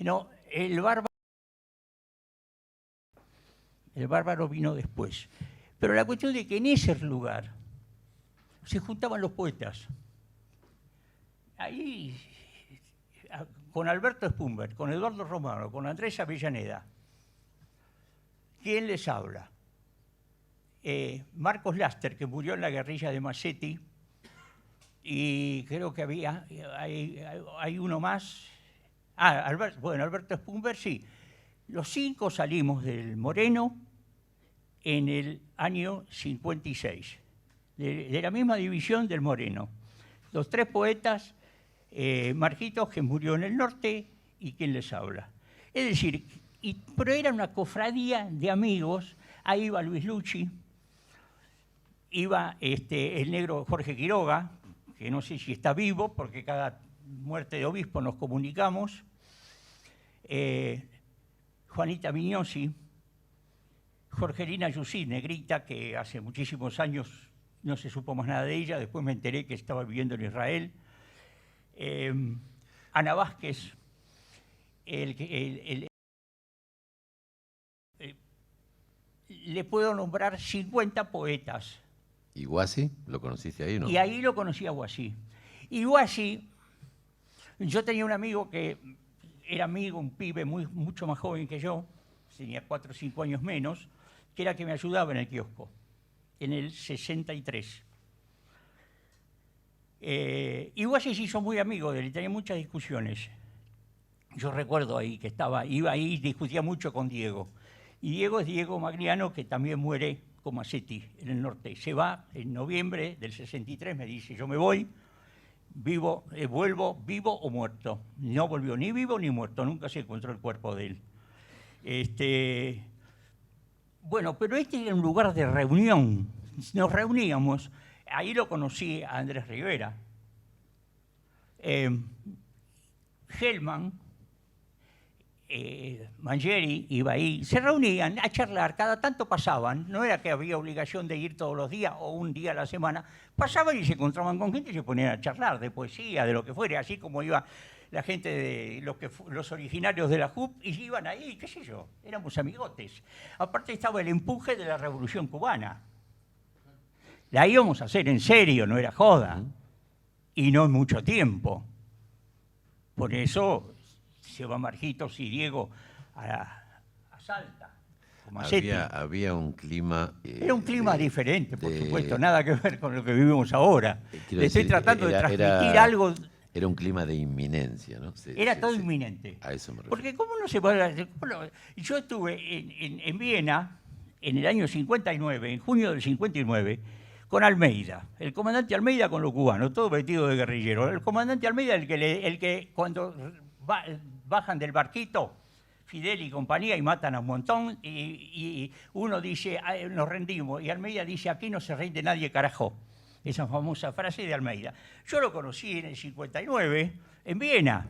No, el Bárbaro vino después. Pero la cuestión de que en ese lugar se juntaban los poetas. Ahí, con Alberto Spumber, con Eduardo Romano, con Andrés Avellaneda. ¿Quién les habla? Marcos Laster, que murió en la guerrilla de Macetti, y creo que hay uno más. Alberto Spumber, sí. Los 5 salimos del Moreno en el año 56, de la misma división del Moreno. Los 3 poetas, Marquitos, que murió en el norte, y quien les habla. Es decir, pero era una cofradía de amigos. Ahí iba Luis Lucci, iba el negro Jorge Quiroga, que no sé si está vivo, porque cada muerte de obispo nos comunicamos, Juanita Vignosi, Jorgelina Yussi, negrita, que hace muchísimos años no se supo más nada de ella, después me enteré que estaba viviendo en Israel, Ana Vázquez, le puedo nombrar 50 poetas. ¿Y Guasi? ¿Lo conociste ahí o no? Y ahí lo conocí a Guasi. Y Guasi, yo tenía un amigo que era amigo, un pibe mucho más joven que yo, tenía 4 o 5 años menos, que era que me ayudaba en el kiosco, en el 63. Y Guasi se hizo muy amigo de él, tenía muchas discusiones. Yo recuerdo ahí que iba ahí y discutía mucho con Diego. Y Diego es Diego Magliano, que también muere con Macetti en el norte. Se va en noviembre del 63, me dice, yo me voy, vuelvo vivo o muerto. No volvió ni vivo ni muerto, nunca se encontró el cuerpo de él. Bueno, pero este era un lugar de reunión. Nos reuníamos. Ahí lo conocí a Andrés Rivera. Hellman, Mangieri iba ahí. Se reunían a charlar, cada tanto pasaban. No era que había obligación de ir todos los días o un día a la semana. Pasaban y se encontraban con gente y se ponían a charlar de poesía, de lo que fuera, así como iba la gente de los originarios de la JUP, y iban ahí, qué sé yo, éramos amigotes. Aparte estaba el empuje de la Revolución Cubana. La íbamos a hacer en serio, no era joda, y no en mucho tiempo. Por eso se va Marquitos y Diego a Salta. Había un clima... era un clima diferente, por supuesto, nada que ver con lo que vivimos ahora. Le estoy tratando de transmitir algo... Era un clima de inminencia, ¿no? Era todo inminente. A eso me refiero. Porque ¿cómo no se puede...? Yo estuve en Viena en el año 59, en junio del 59, con Almeida. El comandante Almeida con los cubanos, todo vestido de guerrillero. El comandante Almeida, el que cuando bajan del barquito, Fidel y compañía, y matan a un montón, y uno dice, nos rendimos, y Almeida dice, aquí no se rinde nadie, carajo. Esa famosa frase de Almeida. Yo lo conocí en el 59, en Viena,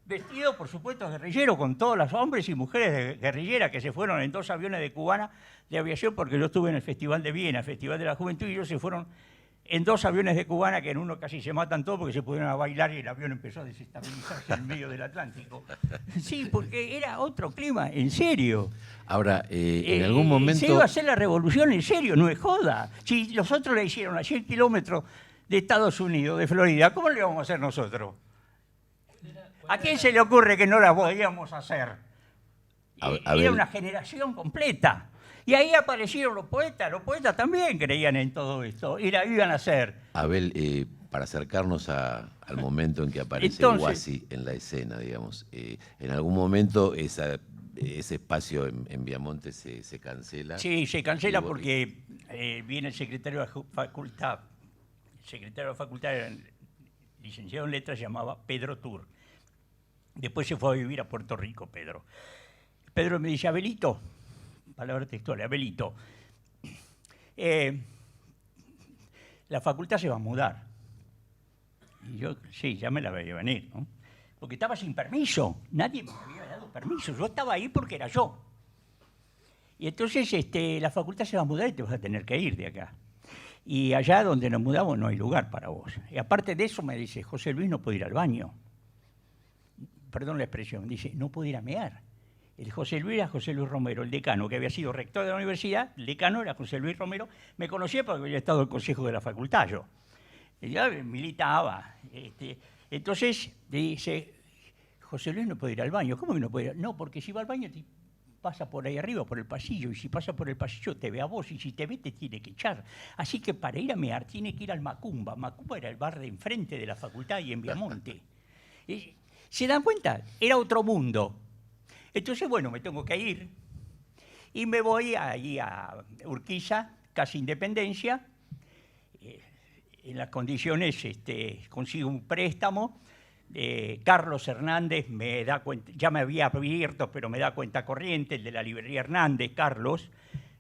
vestido, por supuesto, guerrillero, con todos los hombres y mujeres de guerrillera que se fueron en 2 aviones de cubana de aviación, porque yo estuve en el Festival de Viena, Festival de la Juventud, y ellos se fueron en 2 aviones de cubana, que en uno casi se matan todos porque se pusieron a bailar y el avión empezó a desestabilizarse en medio del Atlántico. Sí, porque era otro clima, en serio. Ahora, en algún momento... Se iba a hacer la revolución en serio, no es joda. Si los otros la hicieron a 100 kilómetros de Estados Unidos, de Florida, ¿cómo le vamos a hacer nosotros? ¿A quién se le ocurre que no la podíamos hacer? Era una generación completa. Y ahí aparecieron los poetas también creían en todo esto y la iban a hacer. Abel, para acercarnos al momento en que aparece Guasi en la escena, digamos, en algún momento ese espacio en Viamonte se cancela. Sí, se cancela porque viene el secretario de la facultad. El secretario de la facultad era licenciado en letras, se llamaba Pedro Tur. Después se fue a vivir a Puerto Rico, Pedro. Pedro me dice, Abelito, palabra textual, Abelito, la facultad se va a mudar. Y yo, sí, ya me la veía venir, ¿no? Porque estaba sin permiso, nadie me había dado permiso, yo estaba ahí porque era yo. Y entonces la facultad se va a mudar y te vas a tener que ir de acá. Y allá donde nos mudamos no hay lugar para vos. Y aparte de eso me dice, José Luis no puede ir al baño. Perdón la expresión, dice, no puede ir a mear. El José Luis era José Luis Romero, el decano, que había sido rector de la universidad, el decano era José Luis Romero, me conocía porque había estado en el consejo de la facultad yo. Ya militaba. Entonces dice, José Luis no puede ir al baño. ¿Cómo que no puede ir? No, porque si va al baño pasa por ahí arriba, por el pasillo, y si pasa por el pasillo te ve a vos, y si te ve te tiene que echar. Así que para ir a mear tiene que ir al Macumba. Macumba era el bar de enfrente de la facultad y en Viamonte. ¿Se dan cuenta? Era otro mundo. Entonces, bueno, me tengo que ir y me voy ahí a Urquiza, casi Independencia. En las condiciones consigo un préstamo. Carlos Hernández me da cuenta, ya me había abierto, pero me da cuenta corriente, el de la librería Hernández, Carlos.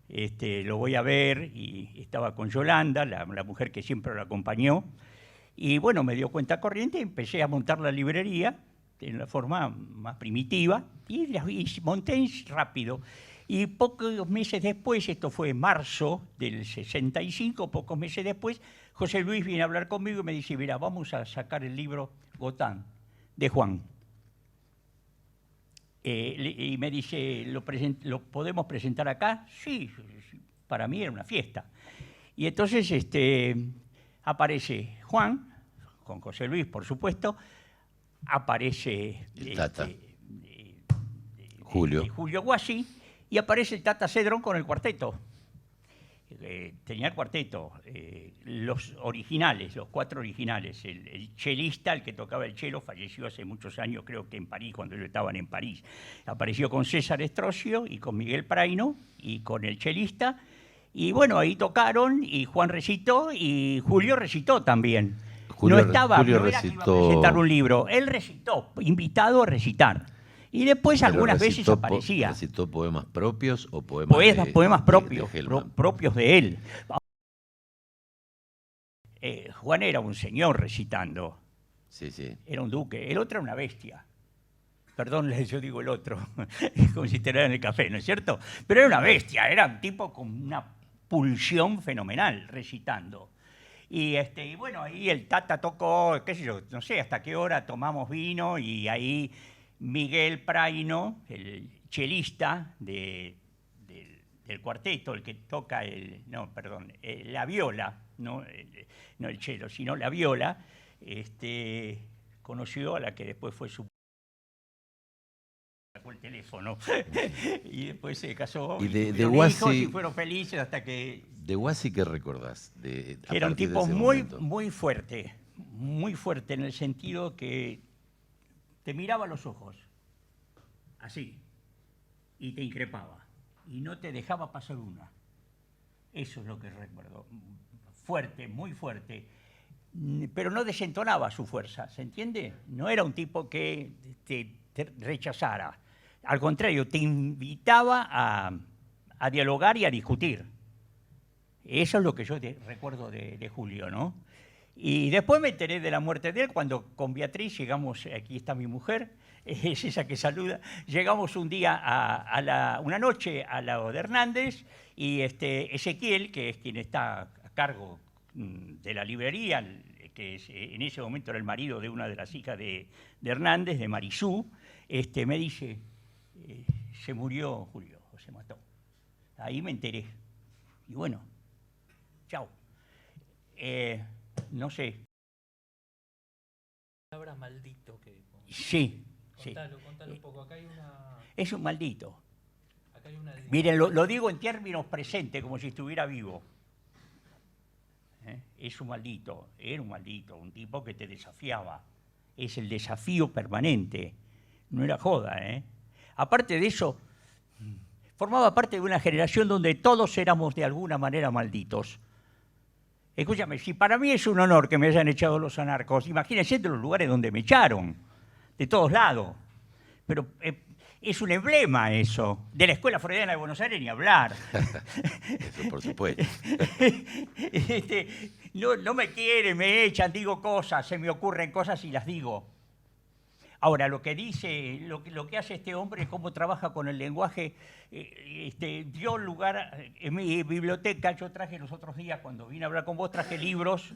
Lo voy a ver y estaba con Yolanda, la mujer que siempre lo acompañó. Y bueno, me dio cuenta corriente y empecé a montar la librería en la forma más primitiva y monté rápido. Y pocos meses después, esto fue en marzo del 65, pocos meses después, José Luis viene a hablar conmigo y me dice, mira, vamos a sacar el libro Gotán, de Juan. Y me dice, ¿lo podemos presentar acá? Sí, para mí era una fiesta. Y entonces aparece Juan, con José Luis, por supuesto, aparece Julio Guasi, y aparece el Tata Cedrón con el cuarteto. Tenía el cuarteto, los originales, los 4 originales. El chelista, el que tocaba el chelo, falleció hace muchos años, creo que en París, cuando ellos estaban en París. Apareció con César Estrocio y con Miguel Praino y con el chelista. Y bueno, ahí tocaron y Juan recitó y Julio recitó también. No era que iba a presentar un libro, él recitó, invitado a recitar. Y después algunas veces aparecía. ¿Recitó poemas propios o poemas poemas propios, propios de él? Juan era un señor recitando. Sí, sí. Era un duque. El otro era una bestia. Perdón, yo digo el otro, como si te en el café, ¿no es cierto? Pero era una bestia, era un tipo con una pulsión fenomenal recitando. Y bueno, ahí el Tata tocó, qué sé yo, no sé hasta qué hora tomamos vino y ahí Miguel Praino, el chelista del cuarteto, el que toca la viola, no el chelo, sino la viola, conoció a la que después fue su... sacó el teléfono y después se casó y de hijos y fueron felices hasta que... ¿De Guasi qué recordás? Era un tipo muy fuerte en el sentido que te miraba a los ojos, así, y te increpaba, y no te dejaba pasar una. Eso es lo que recuerdo. fuerte, muy fuerte, pero no desentonaba su fuerza, ¿se entiende? No era un tipo que te rechazara. Al contrario, te invitaba a dialogar y a discutir. Eso es lo que yo recuerdo de Julio, ¿no? Y después me enteré de la muerte de él cuando con Beatriz llegamos, aquí está mi mujer, es esa que saluda, llegamos un día, una noche a la de Hernández y Ezequiel, que es quien está a cargo de la librería, que en ese momento era el marido de una de las hijas de Hernández, de Marisú, me dice, se murió Julio, o se mató. Ahí me enteré. Y bueno, chao. No sé. La palabra maldito que... Sí. Contalo un poco. Acá hay una... Es un maldito. Acá hay una... Miren, lo digo en términos presentes, como si estuviera vivo. Es un maldito, era un maldito, un tipo que te desafiaba. Es el desafío permanente. No era joda, ¿eh? Aparte de eso, formaba parte de una generación donde todos éramos de alguna manera malditos. Escúchame, si para mí es un honor que me hayan echado los anarcos, imagínense de los lugares donde me echaron, de todos lados. Pero es un emblema eso. De la Escuela Freudiana de Buenos Aires ni hablar. Eso por supuesto. No me quieren, me echan, digo cosas, se me ocurren cosas y las digo. Ahora, lo que dice, lo que hace este hombre, cómo trabaja con el lenguaje, dio lugar, en mi biblioteca, yo traje los otros días, cuando vine a hablar con vos, traje libros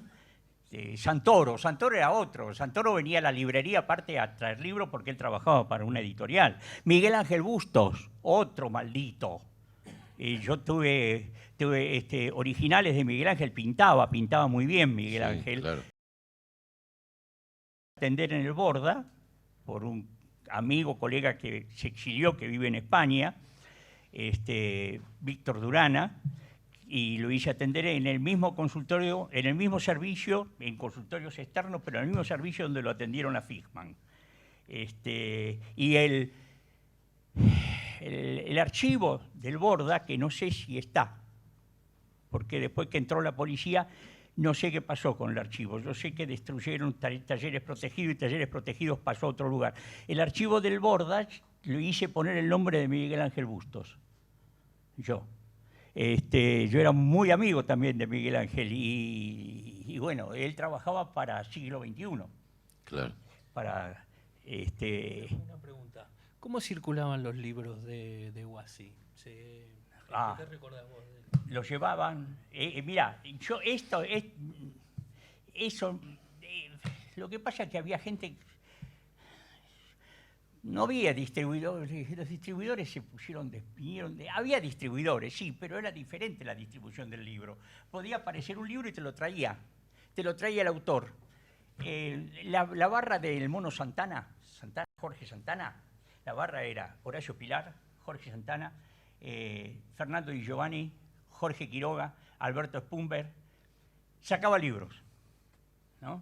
de Santoro. Santoro era otro. Santoro venía a la librería aparte a traer libros porque él trabajaba para una editorial. Miguel Ángel Bustos, otro maldito. Yo tuve originales de Miguel Ángel, pintaba muy bien Miguel Ángel. Claro. Atender en el Borda, por un amigo, colega que se exilió, que vive en España, Víctor Durana, y lo hice atender en el mismo consultorio, en el mismo servicio, en consultorios externos, pero en el mismo servicio donde lo atendieron a Fishman. Y el archivo del Borda, que no sé si está, porque después que entró la policía, no sé qué pasó con el archivo. Yo sé que destruyeron talleres protegidos y talleres protegidos pasó a otro lugar. El archivo del Borda lo hice poner el nombre de Miguel Ángel Bustos. Yo era muy amigo también de Miguel Ángel y bueno, él trabajaba para Siglo XXI. Claro. Para, Una pregunta. ¿Cómo circulaban los libros de Huasi? ¿Qué recordás vos de él? Lo llevaban... mirá, lo que pasa es que había gente... No había distribuidores, los distribuidores se había distribuidores, sí, pero era diferente la distribución del libro. Podía aparecer un libro y te lo traía el autor. La barra del Mono Santana, Jorge Santana, la barra era Horacio Pilar, Jorge Santana, Fernando Di Giovanni, Jorge Quiroga, Alberto Spumber, sacaba libros, ¿no?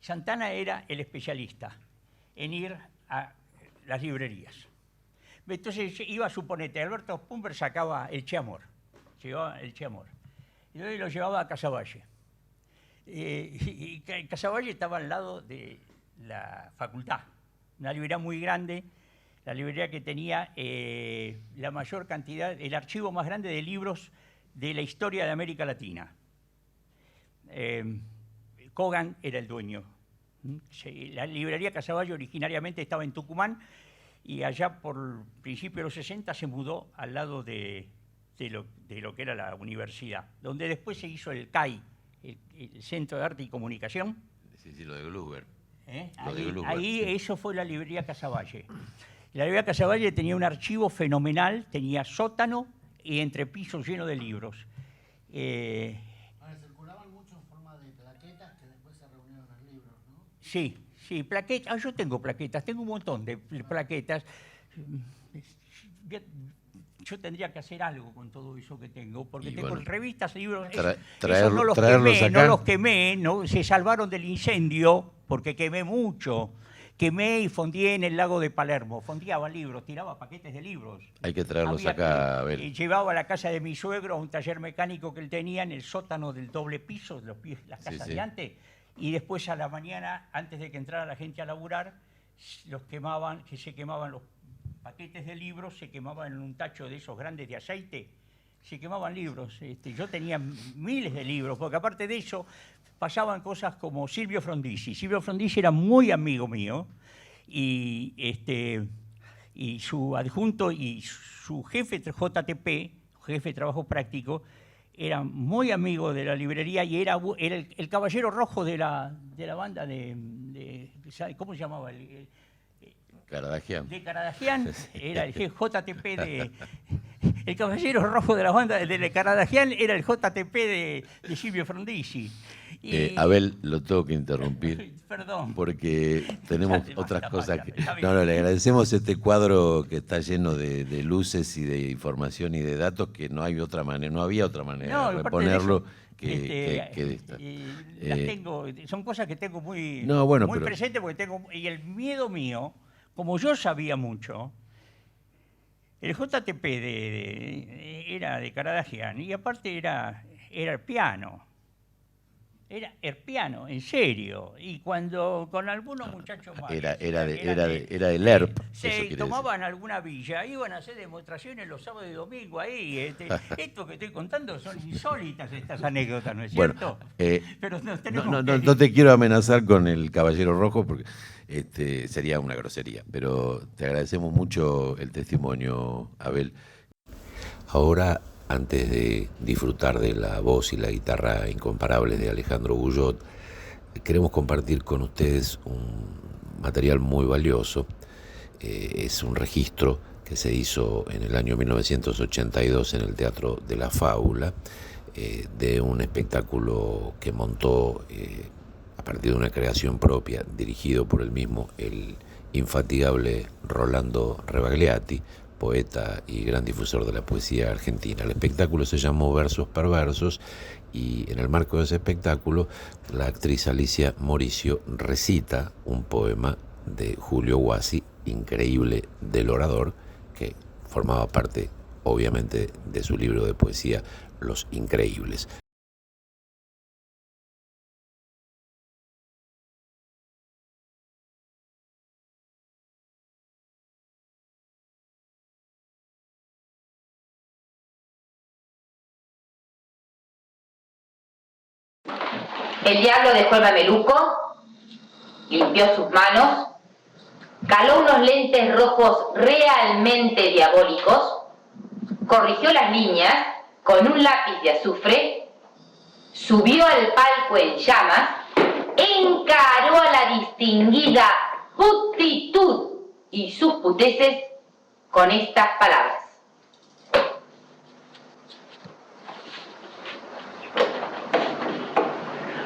Santana era el especialista en ir a las librerías. Entonces iba, suponete, Alberto Spumber sacaba el Cheamor, y luego lo llevaba a Casavalle. Y Casavalle estaba al lado de la facultad, una librería muy grande, la librería que tenía la mayor cantidad, el archivo más grande de libros de la historia de América Latina. Kogan era el dueño. La librería Casavalle originariamente estaba en Tucumán y allá por principios de los 60 se mudó al lado de lo que era la universidad, donde después se hizo el CAI, el Centro de Arte y Comunicación. Sí, lo de Gluber. Ahí eso fue la librería Casavalle. La librería Casavalle tenía un archivo fenomenal, tenía sótano y entrepisos lleno de libros. Circulaban mucho en forma de plaquetas que después se reunieron en libros, ¿no? Sí, plaquetas. Yo tengo plaquetas, tengo un montón de plaquetas. Yo tendría que hacer algo con todo eso que tengo, porque tengo revistas, libros. Esos no los quemé, se salvaron del incendio, porque quemé mucho. quemé y fondié en el lago de Palermo. Fondeaba libros, tiraba paquetes de libros. Hay que traerlos Había acá, que- Abel. Llevaba a la casa de mi suegro a un taller mecánico que él tenía en el sótano del doble piso, las Sí, casas sí. de antes, y después a la mañana, antes de que entrara la gente a laburar, se quemaban los paquetes de libros, se quemaban en un tacho de esos grandes de aceite, se quemaban libros. Yo tenía miles de libros, porque aparte de eso pasaban cosas como Silvio Frondizi. Silvio Frondizi era muy amigo mío, y su adjunto y su jefe JTP, jefe de trabajo práctico, era muy amigo de la librería y era el caballero rojo de la banda ¿cómo se llamaba? Caradagian. De Caradagian, era el JTP el caballero rojo de la banda de Caradagian era el JTP de Silvio Frondizi. Abel, lo tengo que interrumpir. Perdón. Porque tenemos Ya te otras basta, cosas María, que... está bien. No, le agradecemos este cuadro que está lleno de luces y de información y de datos que no hay otra manera, no había otra manera No, de aparte de reponerlo eso, que de esta. las tengo, son cosas que tengo muy, No, bueno, muy pero- presentes porque y el miedo mío, como yo sabía mucho, el JTP era de Caradagian y aparte era el piano. Era el piano, en serio. Y cuando con algunos muchachos más. Era que del ERP, eso Se quiere tomaban alguna villa, iban a hacer demostraciones los sábados y domingos ahí. Esto que estoy contando son insólitas estas anécdotas, ¿no es Bueno, cierto? Pero nos tenemos no te quiero amenazar con el Caballero Rojo porque sería una grosería, pero te agradecemos mucho el testimonio, Abel. Ahora, antes de disfrutar de la voz y la guitarra incomparables de Alejandro Guyot, queremos compartir con ustedes un material muy valioso. Es un registro que se hizo en el año 1982 en el Teatro de la Fábula, de un espectáculo que montó a partir de una creación propia, dirigido por el mismo, el infatigable Rolando Rebagliati, poeta y gran difusor de la poesía argentina. El espectáculo se llamó Versos Perversos y en el marco de ese espectáculo la actriz Alicia Mauricio recita un poema de Julio Guassi, increíble, del orador, que formaba parte obviamente de su libro de poesía Los Increíbles. El diablo dejó el mameluco, limpió sus manos, caló unos lentes rojos realmente diabólicos, corrigió las líneas con un lápiz de azufre, subió al palco en llamas, encaró a la distinguida putitud y sus puteces con estas palabras.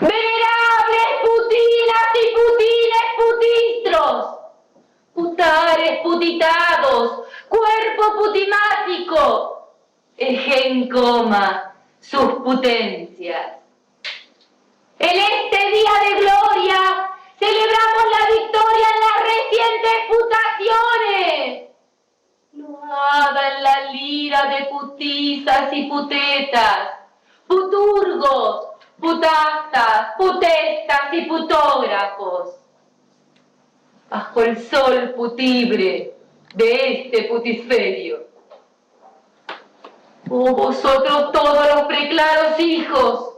Venerables putinas y putines putistros, putares putitados, cuerpo putimático, eje en coma sus potencias. En este día de gloria celebramos la victoria en las recientes putaciones. Loada en la lira de putizas y putetas, puturgos, putastas, putestas y putógrafos. Bajo el sol putibre de este putisferio. Oh, vosotros todos los preclaros hijos.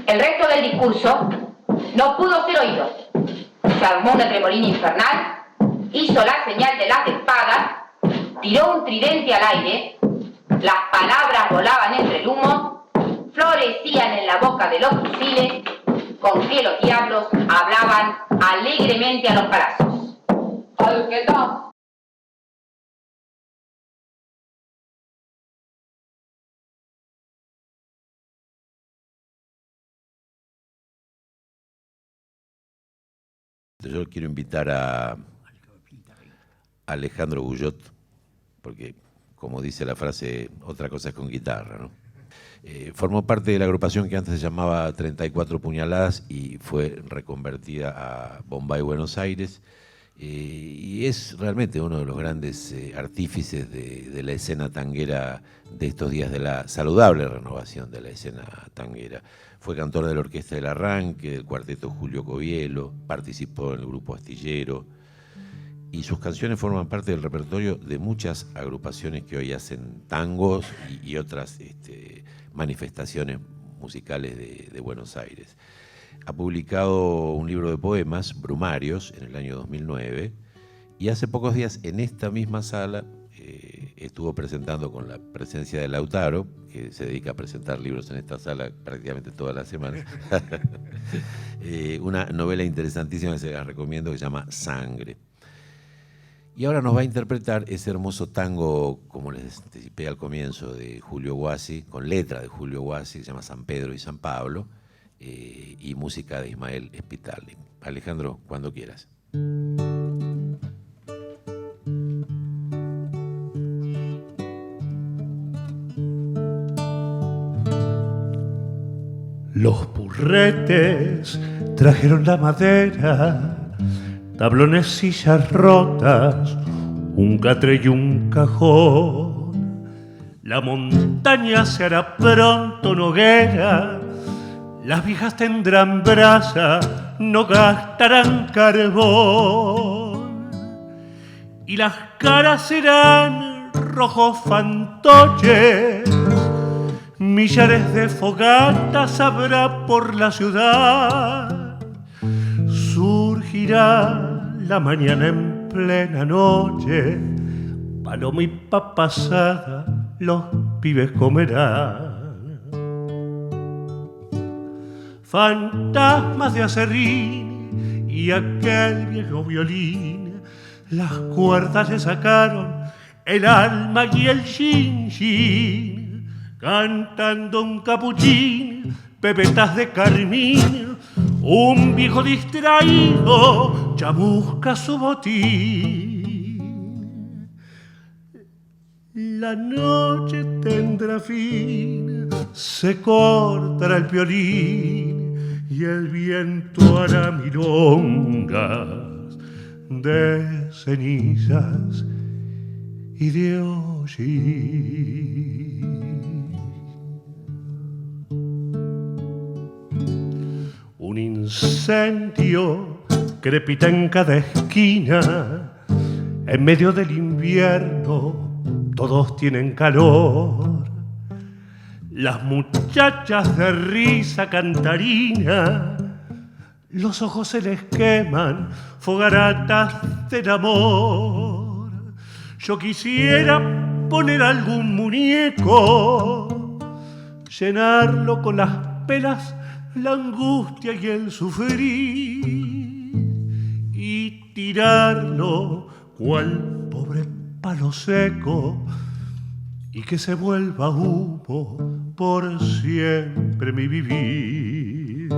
El resto del discurso no pudo ser oído. Se armó una tremolina infernal, hizo la señal de las espadas, tiró un tridente al aire, las palabras volaban entre el humo, florecían en la boca de los fusiles, con que los diablos hablaban alegremente a los palazos. ¡Al que da! Yo quiero invitar a Alejandro Guyot, porque como dice la frase, otra cosa es con guitarra, ¿no? Formó parte de la agrupación que antes se llamaba 34 Puñaladas y fue reconvertida a Bombay Buenos Aires. Y es realmente uno de los grandes artífices de la escena tanguera de estos días, de la saludable renovación de la escena tanguera. Fue cantor de la Orquesta del Arranque, del Cuarteto Julio Covielo, participó en el Grupo Astillero, y sus canciones forman parte del repertorio de muchas agrupaciones que hoy hacen tangos y otras manifestaciones musicales de Buenos Aires. Ha publicado un libro de poemas, Brumarios, en el año 2009, y hace pocos días en esta misma sala estuvo presentando, con la presencia de Lautaro, que se dedica a presentar libros en esta sala prácticamente todas las semanas, una novela interesantísima que se las recomiendo, que se llama Sangre. Y ahora nos va a interpretar ese hermoso tango, como les anticipé al comienzo, de Julio Guassi, con letra de Julio Guassi, que se llama San Pedro y San Pablo, y música de Ismael Spitali. Alejandro, cuando quieras. Los purretes trajeron la madera, tablones, sillas rotas, un catre y un cajón. La montaña se hará pronto hoguera, las viejas tendrán brasa, no gastarán carbón. Y las caras serán rojos fantoches, millares de fogatas habrá por la ciudad. Surgirá la mañana en plena noche, paloma y papa asada los pibes comerán. Fantasmas de acerrín y aquel viejo violín, las cuerdas le sacaron el alma y el chin-chin, cantando un capuchín, pepetas de carmín. Un viejo distraído chamusca su botín. La noche tendrá fin, se cortará el violín y el viento hará milongas de cenizas y de hollín. Un incendio crepita en cada esquina, en medio del invierno todos tienen calor. Las muchachas de risa cantarina, los ojos se les queman, fogaratas del amor. Yo quisiera poner algún muñeco, llenarlo con las pelas, la angustia y el sufrir, y tirarlo cual pobre palo seco, y que se vuelva humo por siempre mi vivir.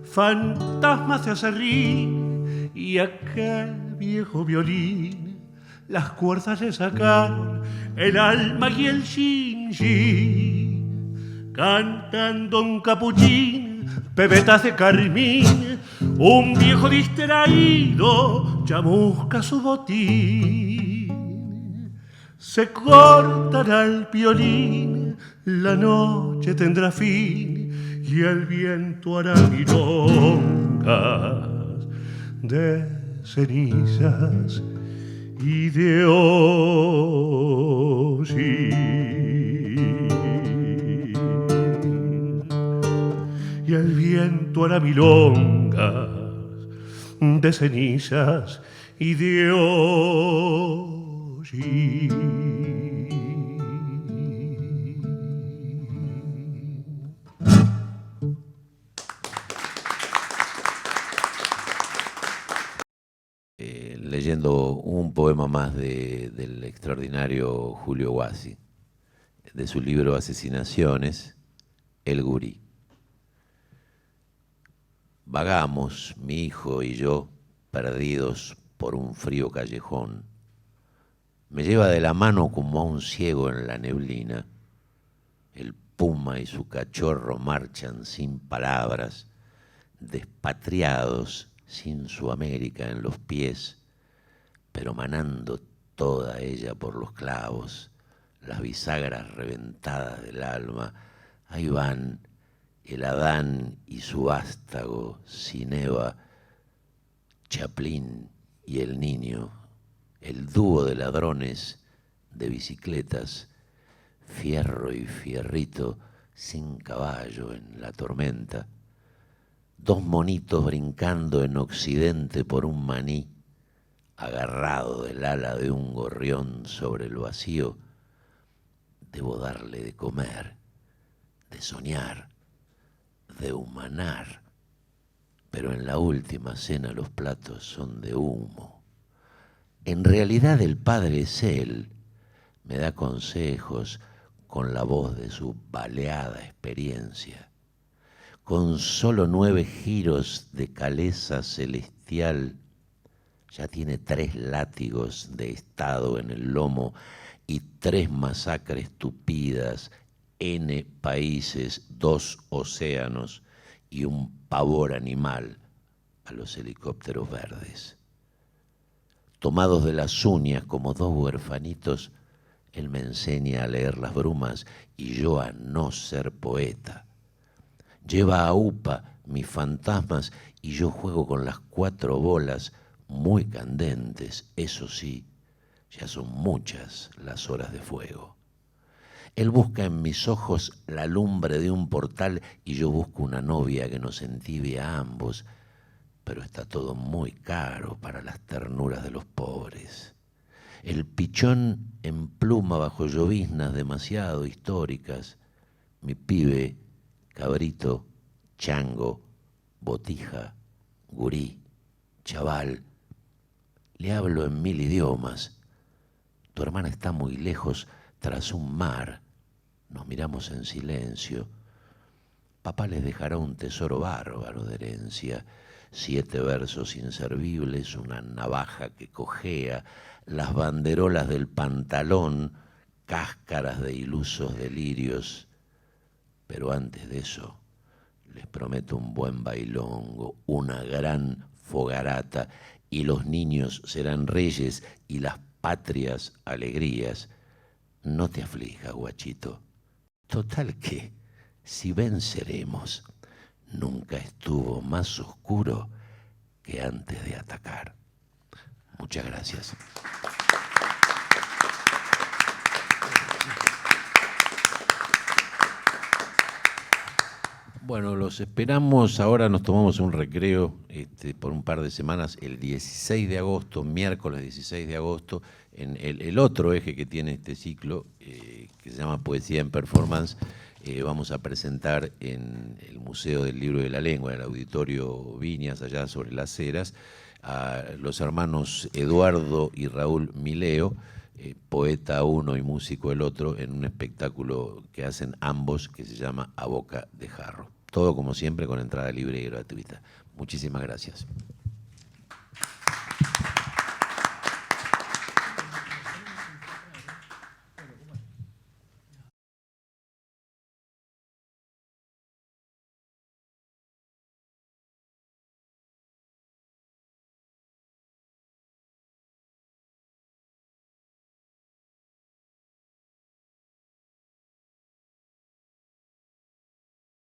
Fantasmas de acerrín y aquel viejo violín, las cuerdas le sacaron el alma y el chin-chin, cantando un capuchín, pepetas de carmín. Un viejo distraído chamusca su botín. Se cortará el violín, la noche tendrá fin y el viento hará milongas de cenizas y de hollín. Y el viento hará milongas de cenizas y de hollín. Leyendo un poema más del extraordinario Julio Guassi, de su libro Asesinaciones, El Gurí. Vagamos, mi hijo y yo, perdidos por un frío callejón. me lleva de la mano como a un ciego en la neblina. El puma y su cachorro marchan sin palabras, despatriados sin su América en los pies, pero manando toda ella por los clavos, las bisagras reventadas del alma. Ahí van el Adán y su vástago, Cineva, Chaplin y el niño, el dúo de ladrones de bicicletas, Fierro y Fierrito sin caballo en la tormenta, dos monitos brincando en Occidente por un maní, agarrado del ala de un gorrión sobre el vacío. Debo darle de comer, de soñar, de humanar, pero en la última cena los platos son de humo. En realidad el padre es él, me da consejos con la voz de su baleada experiencia. Con solo 9 giros de caleza celestial, ya tiene 3 látigos de estado en el lomo y 3 masacres tupidas, N países, 2 océanos y un pavor animal a los helicópteros verdes. Tomados de las uñas como 2 huerfanitos, él me enseña a leer las brumas y yo a no ser poeta. Lleva a UPA mis fantasmas y yo juego con las 4 bolas muy candentes, eso sí, ya son muchas las horas de fuego. Él busca en mis ojos la lumbre de un portal y yo busco una novia que nos entibie a ambos, pero está todo muy caro para las ternuras de los pobres. El pichón empluma bajo lloviznas demasiado históricas, mi pibe, cabrito, chango, botija, gurí, chaval. Le hablo en 1000 idiomas. Tu hermana está muy lejos tras un mar. Nos miramos en silencio. Papá les dejará un tesoro bárbaro de herencia. 7 versos inservibles, una navaja que cojea, las banderolas del pantalón, cáscaras de ilusos delirios. Pero antes de eso, les prometo un buen bailongo, una gran fogarata, y los niños serán reyes y las patrias alegrías. No te aflijas, guachito. Total que, si venceremos, nunca estuvo más oscuro que antes de atacar. Muchas gracias. Bueno, los esperamos. Ahora nos tomamos un recreo por un par de semanas, el 16 de agosto, miércoles 16 de agosto, en el otro eje que tiene este ciclo, que se llama Poesía en Performance. Vamos a presentar en el Museo del Libro y de la Lengua, en el Auditorio Viñas, allá sobre Las Heras, a los hermanos Eduardo y Raúl Mileo, poeta uno y músico el otro, en un espectáculo que hacen ambos que se llama A Boca de Jarro. Todo como siempre con entrada libre y gratuita. Muchísimas gracias.